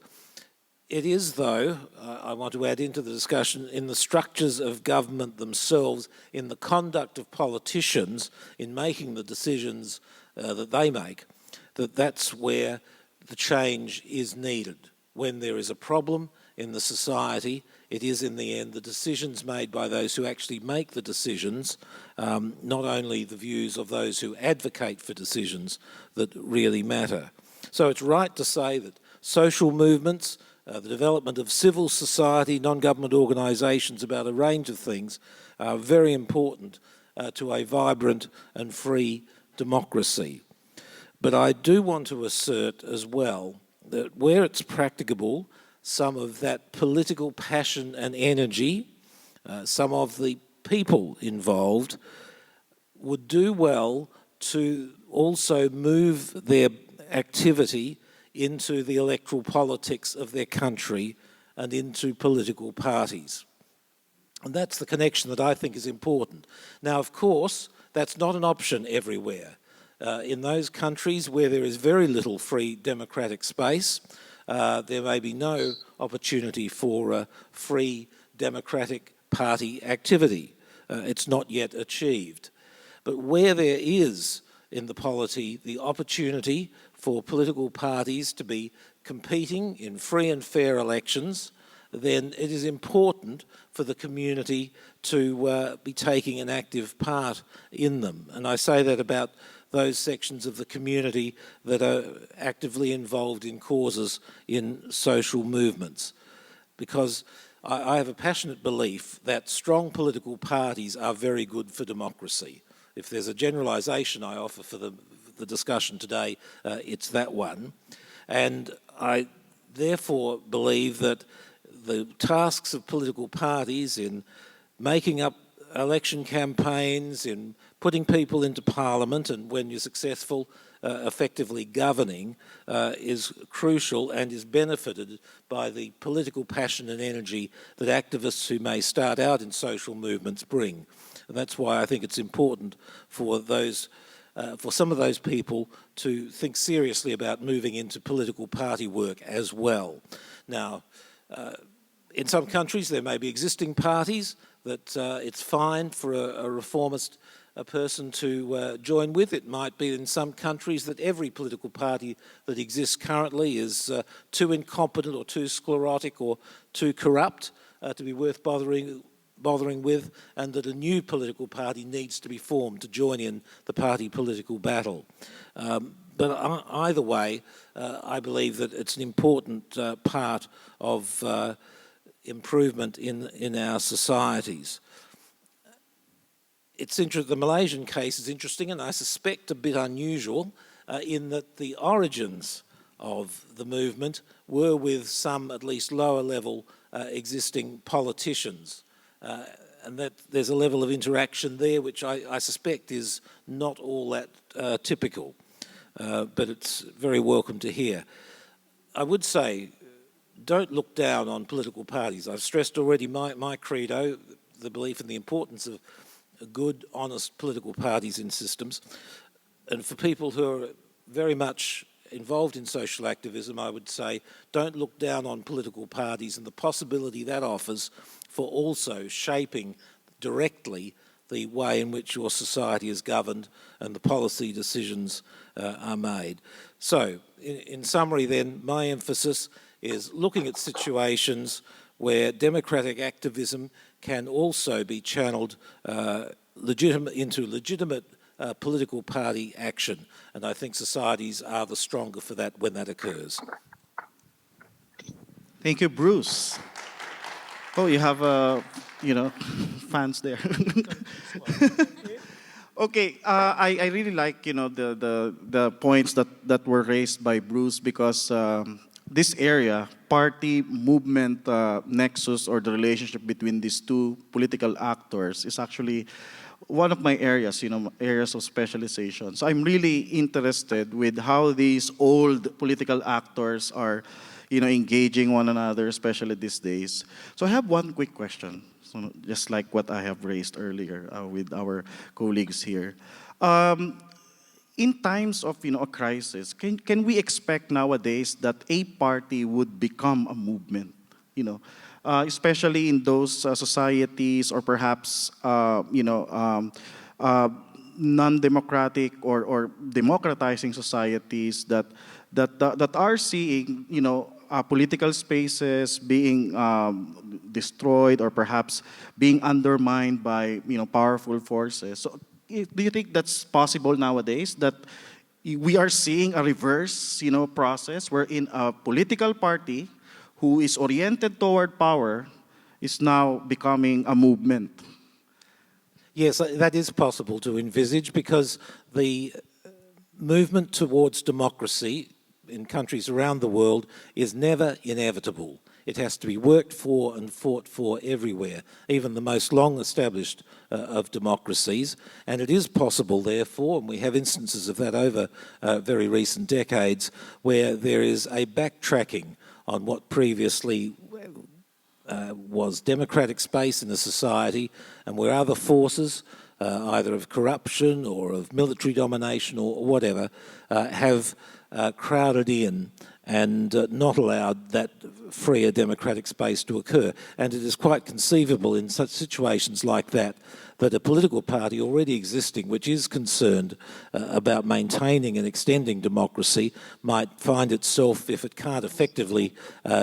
S6: It is, though, I want to add into the discussion, in the structures of government themselves, in the conduct of politicians in making the decisions that they make, that's where the change is needed. When there is a problem in the society, it is in the end the decisions made by those who actually make the decisions, not only the views of those who advocate for decisions, that really matter. So it's right to say that social movements, the development of civil society, non-government organisations about a range of things are very important to a vibrant and free democracy. But I do want to assert as well that where it's practicable, some of that political passion and energy, some of the people involved would do well to also move their activity into the electoral politics of their country and into political parties. And that's the connection that I think is important. Now, of course, that's not an option everywhere. In those countries where there is very little free democratic space, there may be no opportunity for free democratic party activity. It's not yet achieved. But where there is in the polity the opportunity for political parties to be competing in free and fair elections, then it is important for the community to be taking an active part in them. And I say that about those sections of the community that are actively involved in causes in social movements. Because I have a passionate belief that strong political parties are very good for democracy. If there's a generalisation I offer for the discussion today, it's that one. And I therefore believe that the tasks of political parties in making up election campaigns, in putting people into parliament, and when you're successful, effectively governing, is crucial and is benefited by the political passion and energy that activists who may start out in social movements bring. And that's why I think it's important for those, for some of those people to think seriously about moving into political party work as well. Now, in some countries there may be existing parties that it's fine for a reformist person to join with. It might be in some countries that every political party that exists currently is too incompetent or too sclerotic or too corrupt to be worth bothering with, and that a new political party needs to be formed to join in the party political battle. But either way, I believe that it's an important part of improvement in our societies. The Malaysian case is interesting, and I suspect a bit unusual in that the origins of the movement were with some at least lower level existing politicians. And that there's a level of interaction there which I suspect is not all that typical, but it's very welcome to hear. I would say, don't look down on political parties. I've stressed already my credo, the belief in the importance of good, honest political parties in systems. And for people who are very much involved in social activism, I would say, don't look down on political parties and the possibility that offers for also shaping directly the way in which your society is governed and the policy decisions are made. So, in summary then, my emphasis is looking at situations where democratic activism can also be channeled into legitimate political party action. And I think societies are the stronger for that when that occurs.
S1: Thank you, Bruce. Oh, you have, fans there. Okay, I really like, the points that were raised by Bruce, because this area, party movement nexus or the relationship between these two political actors is actually one of my areas, areas of specialization. So I'm really interested with how these old political actors are, engaging one another, especially these days. So I have one quick question, so just like what I have raised earlier with our colleagues here. In times of a crisis, can we expect nowadays that a party would become a movement? Especially in those societies or perhaps non-democratic or democratizing societies that are seeing political spaces being destroyed or perhaps being undermined by powerful forces. So, do you think that's possible nowadays that we are seeing a reverse process wherein a political party who is oriented toward power is now becoming a movement?
S6: Yes, that is possible to envisage because the movement towards democracy in countries around the world is never inevitable. It has to be worked for and fought for everywhere, even the most long-established of democracies. And it is possible, therefore, and we have instances of that over very recent decades, where there is a backtracking on what previously was democratic space in a society, and where other forces, either of corruption or of military domination or whatever, have crowded in and not allowed that freer democratic space to occur. And it is quite conceivable in such situations like that that a political party already existing which is concerned about maintaining and extending democracy might find itself, if it can't effectively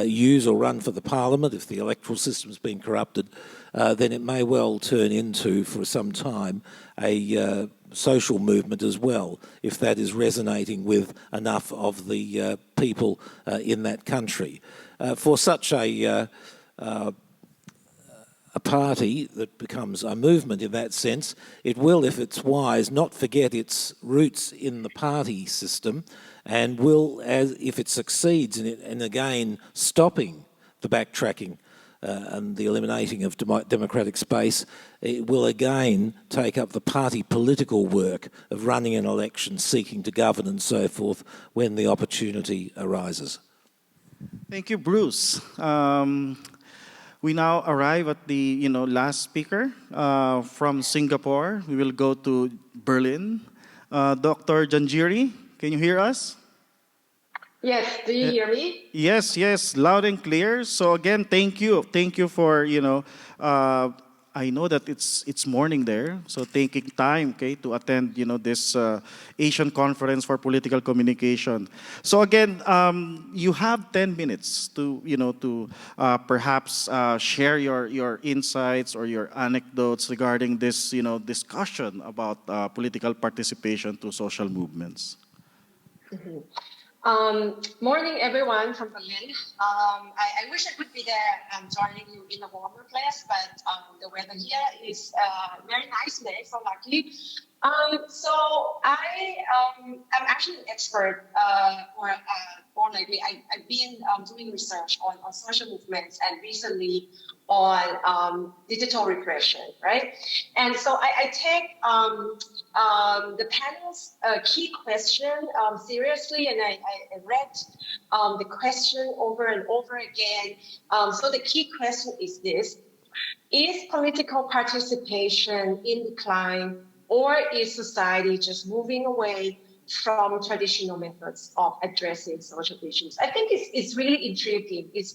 S6: use or run for the parliament, if the electoral system's been corrupted, then it may well turn into, for some time, a social movement as well, if that is resonating with enough of the people in that country. For such a party that becomes a movement in that sense, it will, if it's wise, not forget its roots in the party system, and will, as if it succeeds in it, and again stopping the backtracking and the eliminating of democratic space, it will again take up the party political work of running an election, seeking to govern and so forth when the opportunity arises.
S1: Thank you, Bruce. We now arrive at the last speaker from Singapore. We will go to Berlin. Dr. Janjiri, can you hear us?
S2: Yes, do you hear me?
S1: Yes, loud and clear. So again, thank you for I know that it's morning there, so taking time, to attend this Asian Conference for Political Communication. So again, you have 10 minutes to perhaps share your insights or your anecdotes regarding this discussion about political participation through social movements.
S2: Mm-hmm. Morning, everyone from Berlin. I wish I could be there joining you in a warmer place, but the weather here is very nice today, so lucky. So I'm actually an expert, or more likely, I've been doing research on social movements and recently on digital repression, right? And so I take the panel's key question seriously, and I read the question over and over again. So the key question is this: is political participation in decline, or is society just moving away from traditional methods of addressing social issues? I think it's really intriguing. It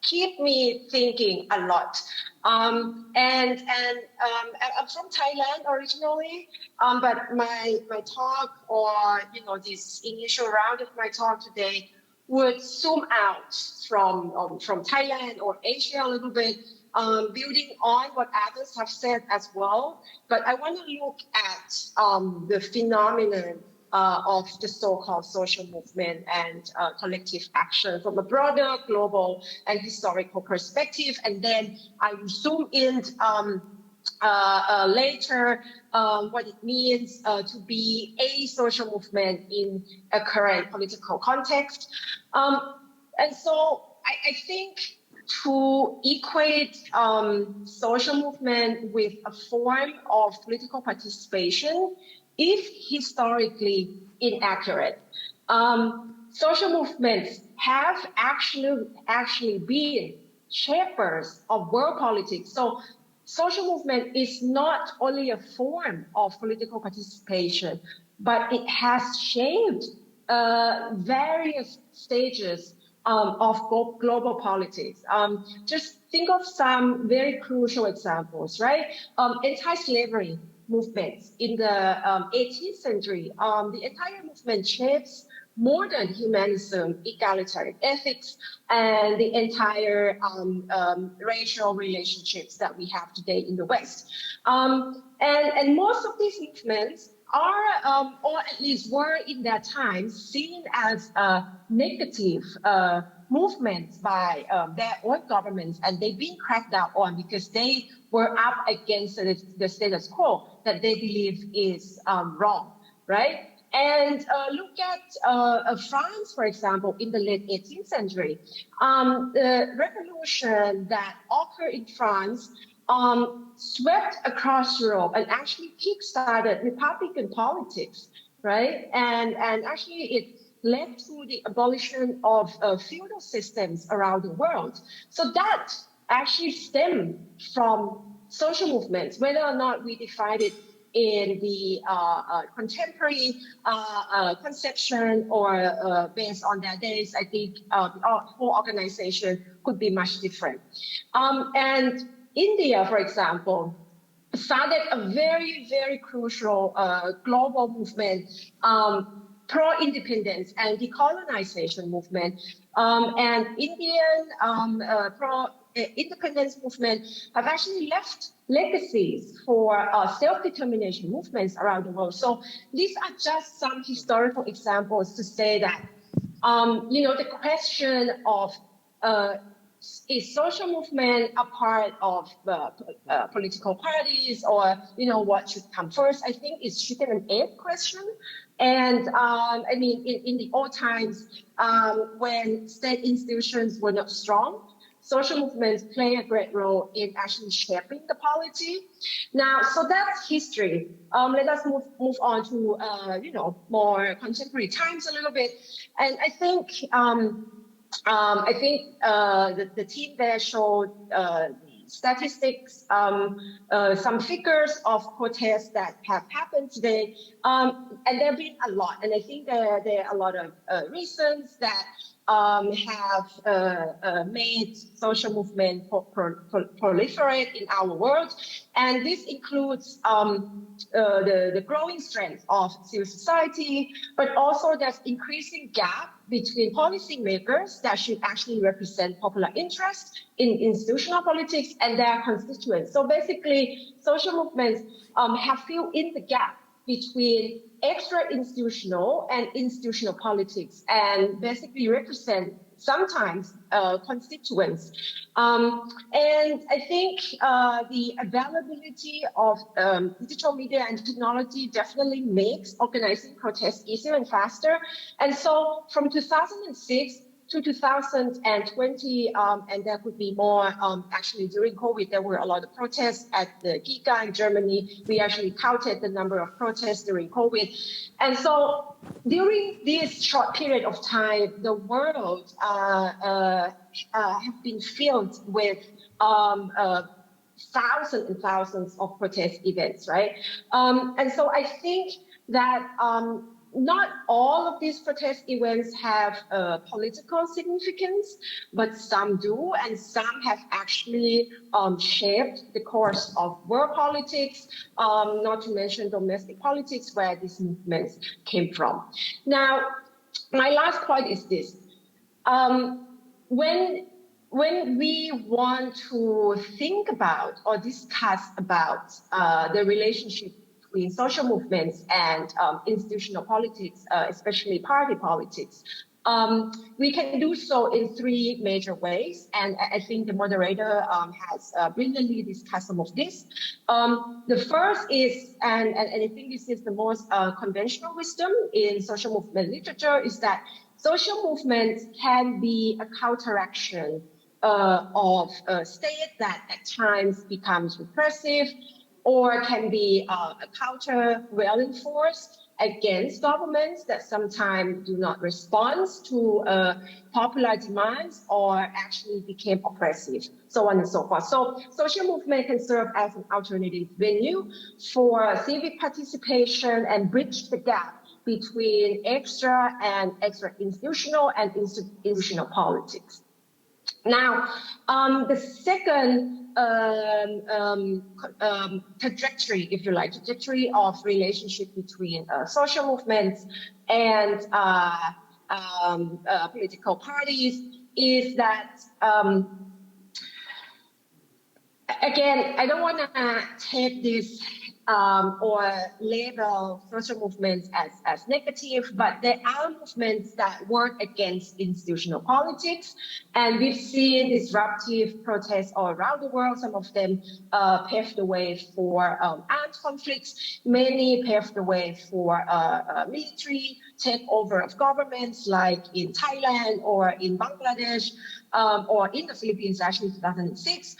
S2: keep me thinking a lot. And I'm from Thailand originally, but my talk, or this initial round of my talk today, would zoom out from Thailand or Asia a little bit, building on what others have said as well. But I want to look at the phenomenon of the so-called social movement and collective action from a broader global and historical perspective. And then I will zoom in later what it means to be a social movement in a current political context. And so I think to equate social movement with a form of political participation is historically inaccurate. Social movements have actually been shapers of world politics. So social movement is not only a form of political participation, but it has shaped various stages of global politics. Just think of some very crucial examples, right? Anti-slavery movements in the 18th century. The entire movement shapes modern humanism, egalitarian ethics, and the entire racial relationships that we have today in the West. And most of these movements are, or at least were in that time, seen as negative movements by their own governments, and they've been cracked down on because they were up against the status quo that they believe is wrong, right? And look at France, for example, in the late 18th century. The revolution that occurred in France swept across Europe and actually kickstarted Republican politics, right? And actually it led to the abolition of feudal systems around the world. So that actually stemmed from social movements, whether or not we define it in the contemporary conception or based on their days. I think the whole organization could be much different. And India, for example, started a very, very crucial global movement, pro-independence and decolonization movement. And Indian pro-independence movement have actually left legacies for self-determination movements around the world. So these are just some historical examples to say that, the question of is social movement a part of political parties, or what should come first? I think it's chicken and egg question. And I mean, in the old times, when state institutions were not strong, social movements play a great role in actually shaping the polity. Now, so that's history. Let us move on to more contemporary times a little bit. And I think the team there showed statistics, some figures of protests that have happened today, and there have been a lot. And I think there are a lot of reasons that have made social movement proliferate in our world. And this includes the growing strength of civil society, but also there's increasing gap between policymakers that should actually represent popular interest in institutional politics and their constituents. So basically, social movements have filled in the gap between extra-institutional and institutional politics, and basically represent sometimes constituents. And I think the availability of digital media and technology definitely makes organizing protests easier and faster. And so from 2006 to 2020, and there could be more. Actually, during COVID, there were a lot of protests at the Giga in Germany. We actually counted the number of protests during COVID. And so during this short period of time, the world have been filled with thousands and thousands of protest events, right? And so I think that not all of these protest events have political significance, but some do, and some have actually shaped the course of world politics, not to mention domestic politics, where these movements came from. Now, my last point is this. When we want to think about or discuss about the relationship between social movements and institutional politics, especially party politics, We can do so in three major ways, and I think the moderator has brilliantly discussed some of this. The first is, and I think this is the most conventional wisdom in social movement literature, is that social movements can be a counteraction of a state that at times becomes repressive, or can be a countervailing force against governments that sometimes do not respond to popular demands or actually became oppressive, so on and so forth. So social movement can serve as an alternative venue for civic participation and bridge the gap between extra and extra-institutional and institutional politics. Now, the second trajectory, if you like, trajectory of relationship between social movements and political parties is that, again, I don't want to take this or label social movements as negative, but there are movements that work against institutional politics. And we've seen disruptive protests all around the world. Some of them paved the way for armed conflicts. Many paved the way for military takeover of governments, like in Thailand or in Bangladesh or in the Philippines, actually, in 2006.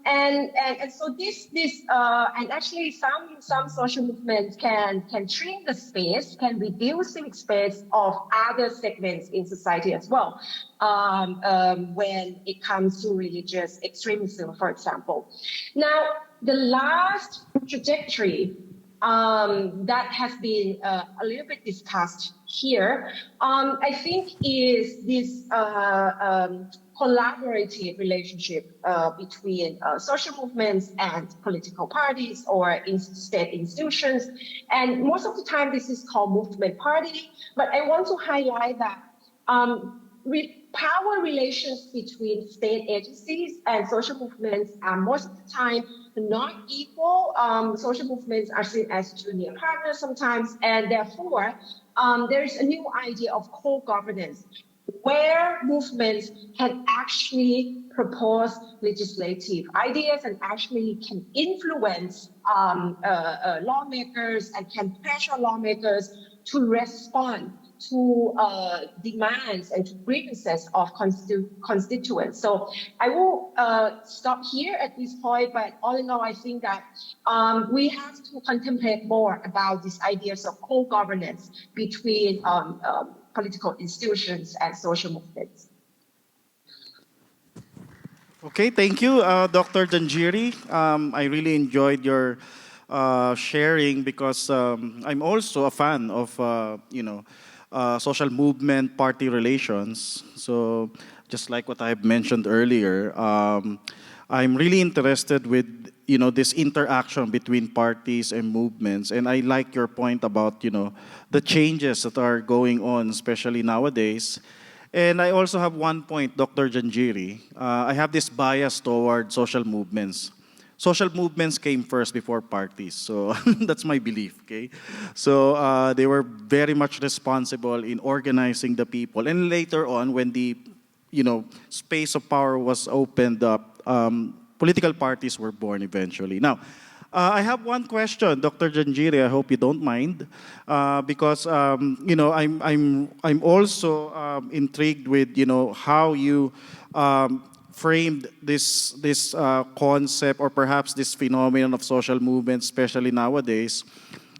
S2: And so this and actually some social movements can shrink the space, can reduce civic space of other segments in society as well, when it comes to religious extremism, for example. Now, the last trajectory that has been a little bit discussed here, I think is this collaborative relationship between social movements and political parties or state institutions. And most of the time, this is called movement party. But I want to highlight that power relations between state agencies and social movements are most of the time not equal. Social movements are seen as junior partners sometimes, and therefore there is a new idea of co-governance, where movements can actually propose legislative ideas and actually can influence lawmakers and can pressure lawmakers to respond to demands and to grievances of constituents. So I will stop here at this point, but all in all, I think that we have to contemplate more about these ideas of co-governance between political institutions and social movements.
S1: Okay, thank you, Dr. Janjiri. I really enjoyed your sharing because I'm also a fan of, social movement party relations. So just like what I've mentioned earlier, I'm really interested with, this interaction between parties and movements. And I like your point about, the changes that are going on, especially nowadays. And I also have one point, Dr. Janjiri. I have this bias toward social movements. Social movements came first before parties. So that's my belief, okay? So they were very much responsible in organizing the people. And later on, when the, space of power was opened up, political parties were born eventually. Now, I have one question, Dr. Janjiri. I hope you don't mind, because I'm also intrigued with how you framed this concept or perhaps this phenomenon of social movements, especially nowadays.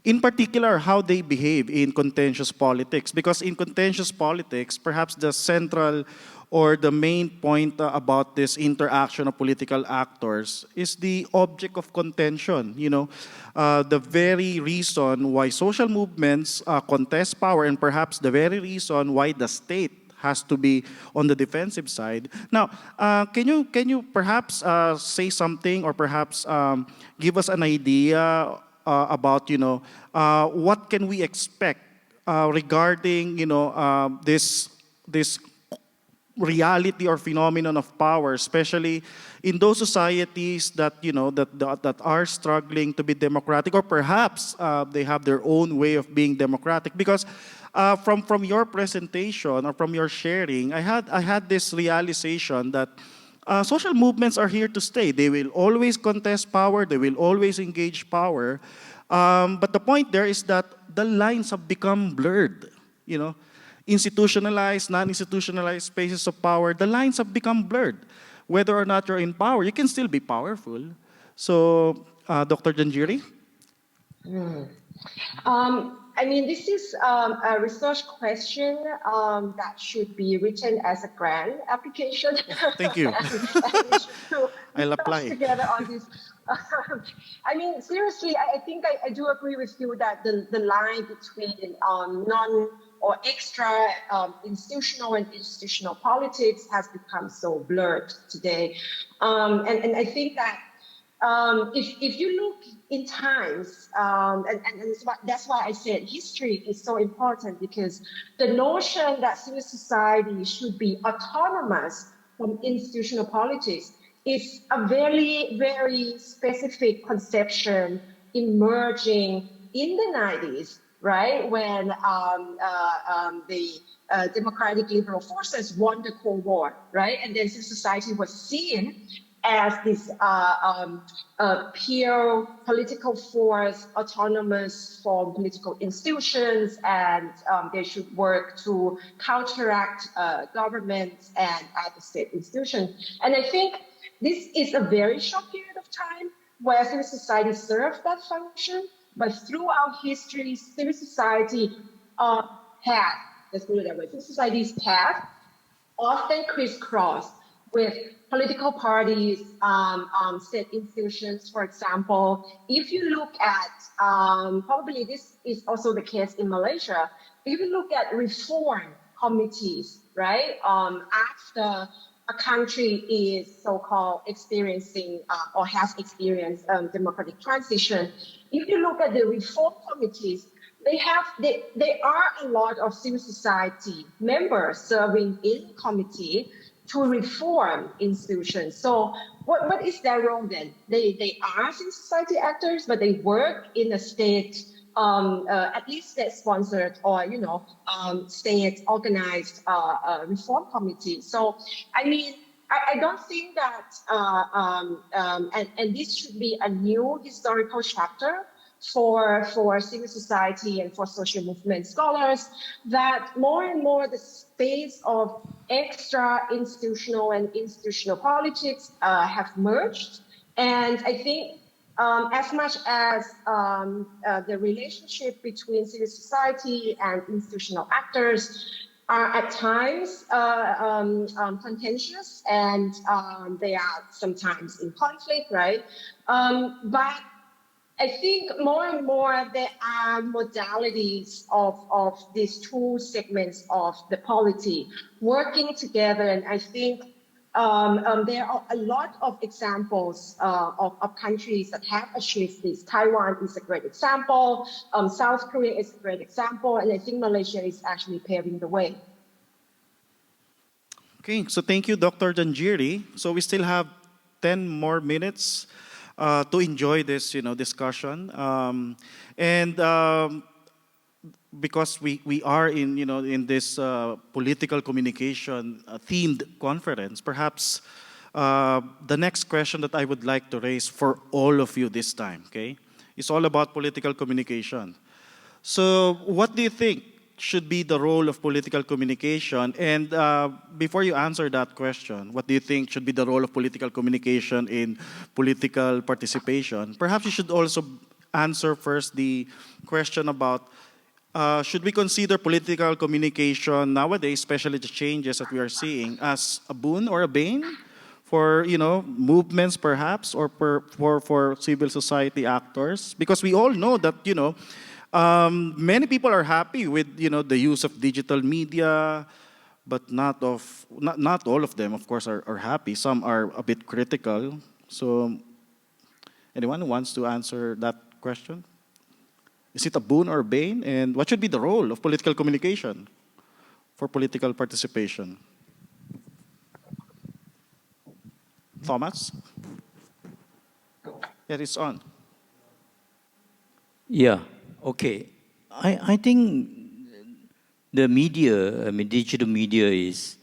S1: In particular, how they behave in contentious politics, because in contentious politics, perhaps the central or the main point about this interaction of political actors is the object of contention. The very reason why social movements contest power, and perhaps the very reason why the state has to be on the defensive side. Now, can you perhaps say something, or perhaps give us an idea about what can we expect regarding this reality or phenomenon of power, especially in those societies that that are struggling to be democratic, or perhaps they have their own way of being democratic. Because from your presentation or from your sharing, I had this realization that social movements are here to stay. They will always contest power. They will always engage power. But the point there is that the lines have become blurred. You know, institutionalized, non-institutionalized spaces of power, the lines have become blurred. Whether or not you're in power, you can still be powerful. So, Dr. Janjiri?
S2: I mean, this is a research question that should be written as a grant application.
S1: Thank you.
S2: And we should do
S1: I'll
S2: research
S1: apply.
S2: together on this. I mean, seriously, I think I do agree with you that the line between non or extra institutional and institutional politics has become so blurred today. And I think that if you look in times, and that's why I said history is so important, because the notion that civil society should be autonomous from institutional politics is a very, very specific conception emerging in the 90s, right? When the democratic liberal forces won the Cold War, right? And then civil society was seen as this pure political force, autonomous from political institutions, and they should work to counteract governments and other state institutions. And I think this is a very short period of time where civil society served that function, but throughout history, civil society has, let's put it that way, civil society's path often crisscrossed with political parties, state institutions, for example. If you look at, probably this is also the case in Malaysia, if you look at reform committees, right, after a country is so-called experiencing or has experienced democratic transition, if you look at the reform committees, there are a lot of civil society members serving in committee to reform institutions. So what is their role then? They are civil society actors, but they work in a state, at least state-sponsored or, state-organized reform committee. So, I mean, I don't think that, and this should be a new historical chapter for civil society and for social movement scholars, that more and more the space of extra institutional and institutional politics have merged. And I think as much as the relationship between civil society and institutional actors are at times contentious, and they are sometimes in conflict, right? But I think more and more there are modalities of these two segments of the polity working together, and I think there are a lot of examples of countries that have achieved this. Taiwan is a great example. South Korea is a great example, and I think Malaysia is actually paving the way.
S1: Okay, so thank you, Dr. Janjiri. So we still have 10 more minutes to enjoy this, discussion. Because we are in this political communication themed conference, perhaps the next question that I would like to raise for all of you this time, okay, is all about political communication. So what do you think should be the role of political communication? And before you answer that question, what do you think should be the role of political communication in political participation? Perhaps you should also answer first the question about should we consider political communication nowadays, especially the changes that we are seeing, as a boon or a bane for movements perhaps, or for civil society actors? Because we all know that many people are happy with the use of digital media, but not all of them, of course, are happy. Some are a bit critical. So, anyone who wants to answer that question? Is it a boon or a bane? And what should be the role of political communication for political participation? Thomas? Yeah, it's on.
S3: Yeah, okay. I think the media, I mean, digital media is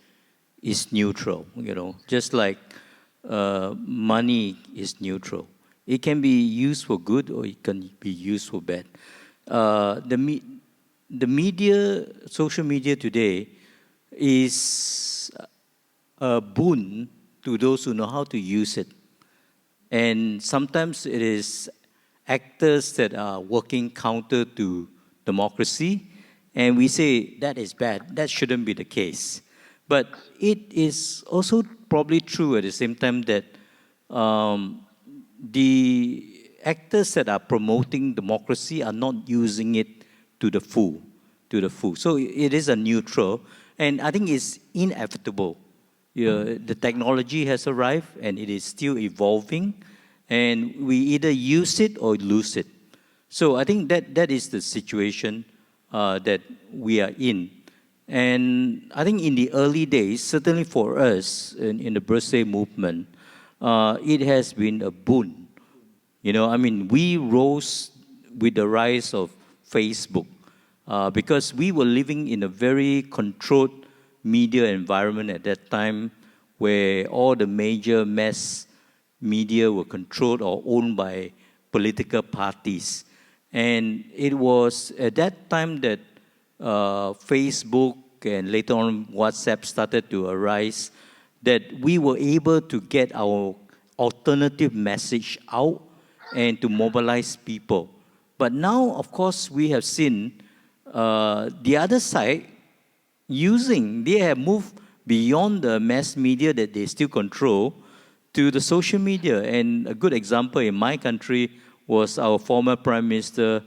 S3: neutral, you know, just like money is neutral. It can be used for good or it can be used for bad. The media, social media today, is a boon to those who know how to use it. And sometimes it is actors that are working counter to democracy, and we say that is bad. That shouldn't be the case. But it is also probably true at the same time that um, the actors that are promoting democracy are not using it to the full, to the full. So it is a neutral, and I think it's inevitable. Yeah, the technology has arrived and it is still evolving, and we either use it or lose it. So I think that is the situation that we are in. And I think in the early days, certainly for us in the birthday movement, it has been a boon. You know, I mean, we rose with the rise of Facebook because we were living in a very controlled media environment at that time where all the major mass media were controlled or owned by political parties. And it was at that time that Facebook and later on WhatsApp started to arise, that we were able to get our alternative message out and to mobilize people. But now, of course, we have seen the other side they have moved beyond the mass media that they still control to the social media. And a good example in my country was our former Prime Minister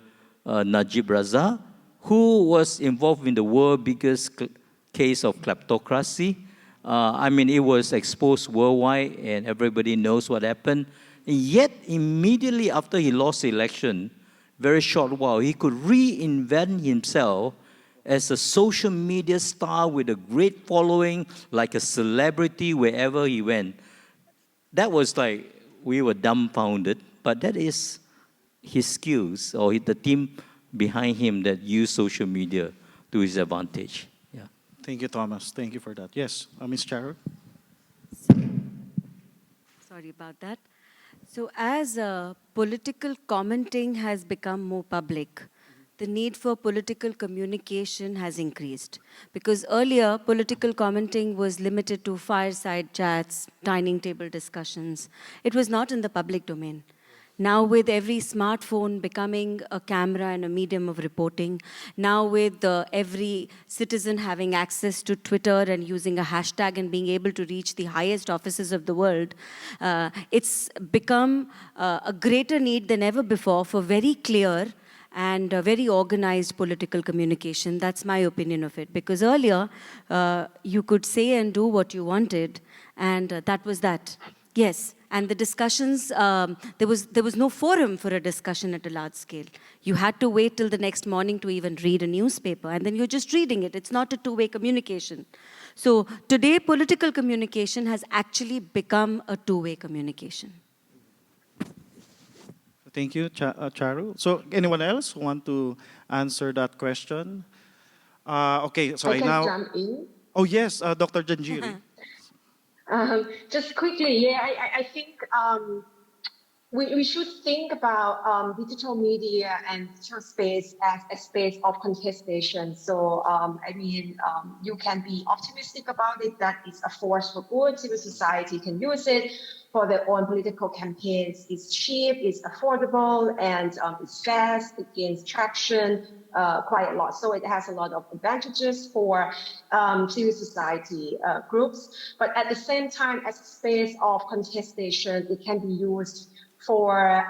S3: Najib Razak, who was involved in the world biggest case of kleptocracy. I mean, it was exposed worldwide, and everybody knows what happened. And yet, immediately after he lost the election, very short while, he could reinvent himself as a social media star with a great following, like a celebrity wherever he went. That was like, we were dumbfounded, but that is his skills or the team behind him that use social media to his advantage. Yeah.
S1: Thank you, Thomas. Thank you for that. Yes, Ms. Charo?
S5: Sorry about that. So as political commenting has become more public, the need for political communication has increased. Because earlier, political commenting was limited to fireside chats, dining table discussions. It was not in the public domain. Now with every smartphone becoming a camera and a medium of reporting, now with every citizen having access to Twitter and using a hashtag and being able to reach the highest offices of the world, it's become a greater need than ever before for very clear and very organized political communication. That's my opinion of it. Because earlier, you could say and do what you wanted, and that was that. Yes, and the discussions, there was no forum for a discussion at a large scale. You had to wait till the next morning to even read a newspaper, and then you're just reading it. It's not a two-way communication. So today, political communication has actually become a two-way communication.
S1: Thank you, Charu. So anyone else want to answer that question? Okay, so
S2: I can
S1: now...
S2: jump in.
S1: Oh, yes, Dr. Janjiri.
S2: Just quickly, yeah, I think we should think about digital media and digital space as a space of contestation. So, I mean, you can be optimistic about it, that it's a force for good, civil society can use it for their own political campaigns. It's cheap, it's affordable, and it's fast, it gains traction quite a lot. So it has a lot of advantages for civil society groups. But at the same time, as a space of contestation, it can be used for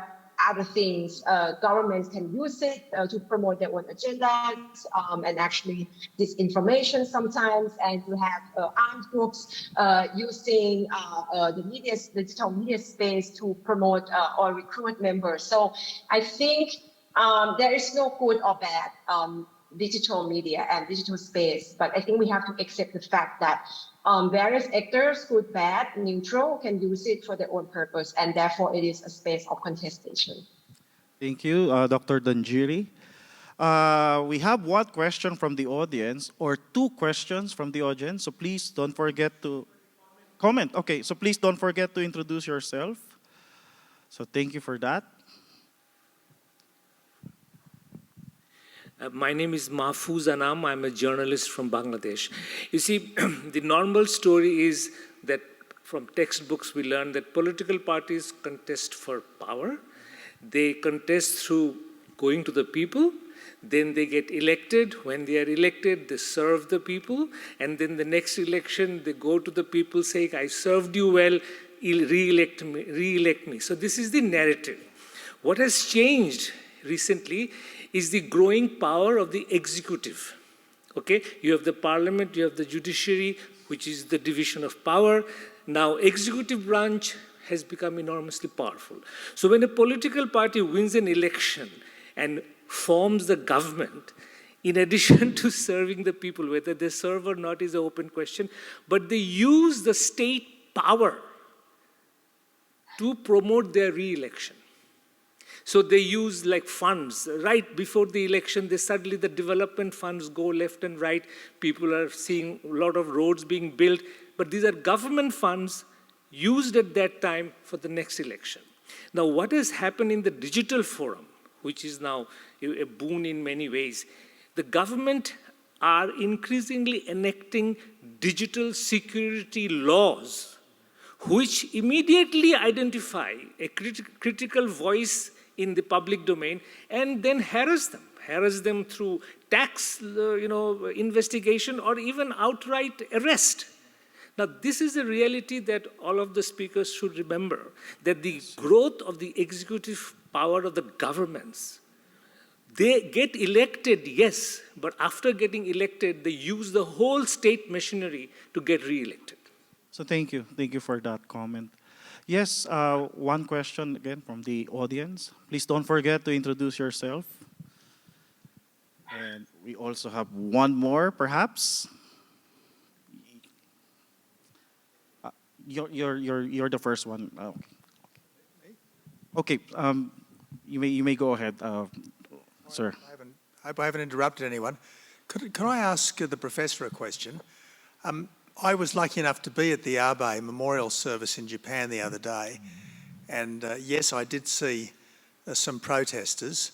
S2: other things. Governments can use it to promote their own agendas and actually disinformation sometimes, and you have armed groups using the digital media space to promote or recruit members. So I think there is no good or bad digital media and digital space, but I think we have to accept the fact that various actors, good, bad, neutral, can use it for their own purpose, and therefore it is a space of contestation.
S1: Thank you, Dr. Danjiri. We have one question from the audience, or two questions from the audience, so please don't forget to comment. Okay, so please don't forget to introduce yourself. So thank you for that.
S7: My name is Mahfouz Anam. I'm a journalist from Bangladesh. You see, the normal story is that from textbooks we learn that political parties contest for power. They contest through going to the people. Then they get elected. When they are elected, they serve the people. And then the next election, they go to the people saying, I served you well, re-elect me. So this is the narrative. What has changed recently is the growing power of the executive. Okay, you have the parliament, you have the judiciary, which is the division of power. Now, executive branch has become enormously powerful. So when a political party wins an election and forms the government, in addition to serving the people, whether they serve or not is an open question, but they use the state power to promote their re-election. So they use like funds. Right before the election, suddenly the development funds go left and right. People are seeing a lot of roads being built. But these are government funds used at that time for the next election. Now, what has happened in the digital forum, which is now a boon in many ways, the government are increasingly enacting digital security laws, which immediately identify a critical voice in the public domain and then harass them through tax investigation or even outright arrest. Now, this is a reality that all of the speakers should remember, that the growth of the executive power of the governments, they get elected, yes, but after getting elected, they use the whole state machinery to get re-elected.
S1: So thank you. Thank you for that comment. Yes, one question again from the audience. Please don't forget to introduce yourself. And we also have one more, perhaps. You're the first one. Oh. Okay. You may go ahead, sir.
S8: I hope I haven't interrupted anyone. Can I ask the professor a question? I was lucky enough to be at the Abe memorial service in Japan the other day, and yes, I did see some protesters.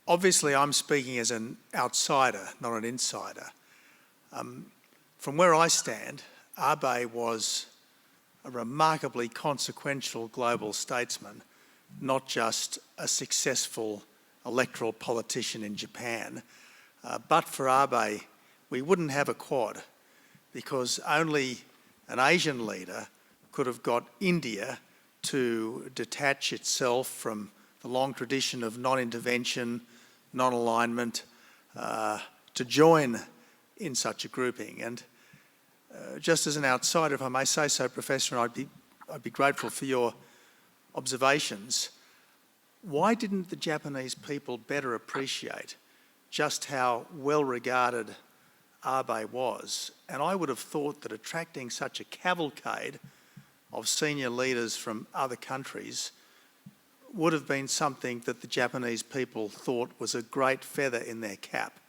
S8: Obviously, I'm speaking as an outsider, not an insider. From where I stand, Abe was a remarkably consequential global statesman, not just a successful electoral politician in Japan. But for Abe, we wouldn't have a Quad, because only an Asian leader could have got India to detach itself from the long tradition of non-intervention, non-alignment, to join in such a grouping. And just as an outsider, if I may say so, Professor, and I'd be grateful for your observations, why didn't the Japanese people better appreciate just how well regarded Abe was? And I would have thought that attracting such a cavalcade of senior leaders from other countries would have been something that the Japanese people thought was a great feather in their cap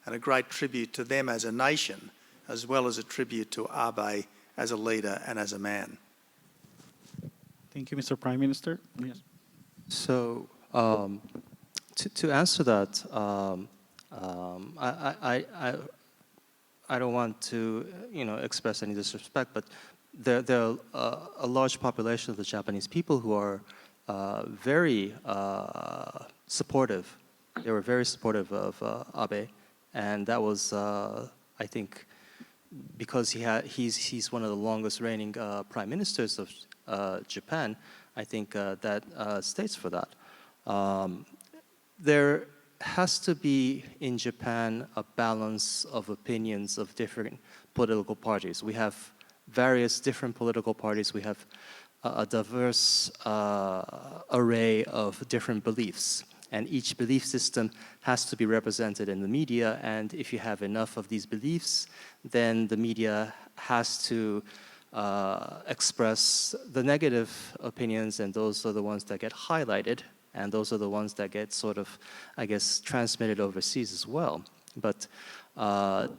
S8: and a great tribute to them as a nation, as well as a tribute to Abe as a leader and as a man.
S1: Thank you, Mr. Prime Minister. Yes.
S4: So to answer that, I don't want to express any disrespect, but there are a large population of the Japanese people who are very supportive. They were very supportive of Abe, and that was, I think, because he's one of the longest reigning prime ministers of Japan. I think that states for that. There has to be in Japan a balance of opinions of different political parties. We have various different political parties. We have a diverse array of different beliefs. And each belief system has to be represented in the media. And if you have enough of these beliefs, then the media has to express the negative opinions, and those are the ones that get highlighted, and those are the ones that get sort of, I guess, transmitted overseas as well. But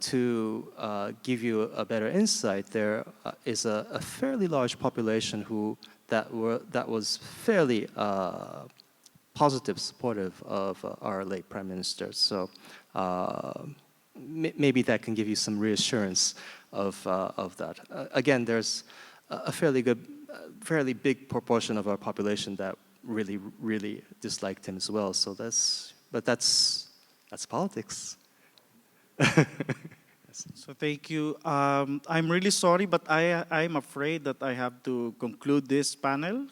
S4: to give you a better insight, there is a fairly large population that was fairly positive, supportive of our late Prime Minister. So maybe that can give you some reassurance of that. Again, there's a fairly big proportion of our population that really disliked him as well. So that's politics.
S1: So thank you. I'm really sorry, but I'm afraid that I have to conclude this panel.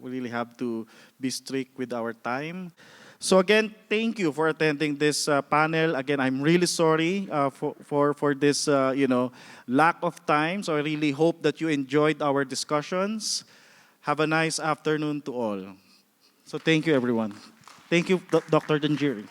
S1: We really have to be strict with our time. So again, thank you for attending this panel. Again, I'm really sorry for this lack of time. So I really hope that you enjoyed our discussions. Have a nice afternoon to all. So thank you, everyone. Thank you, Dr. Danjiri.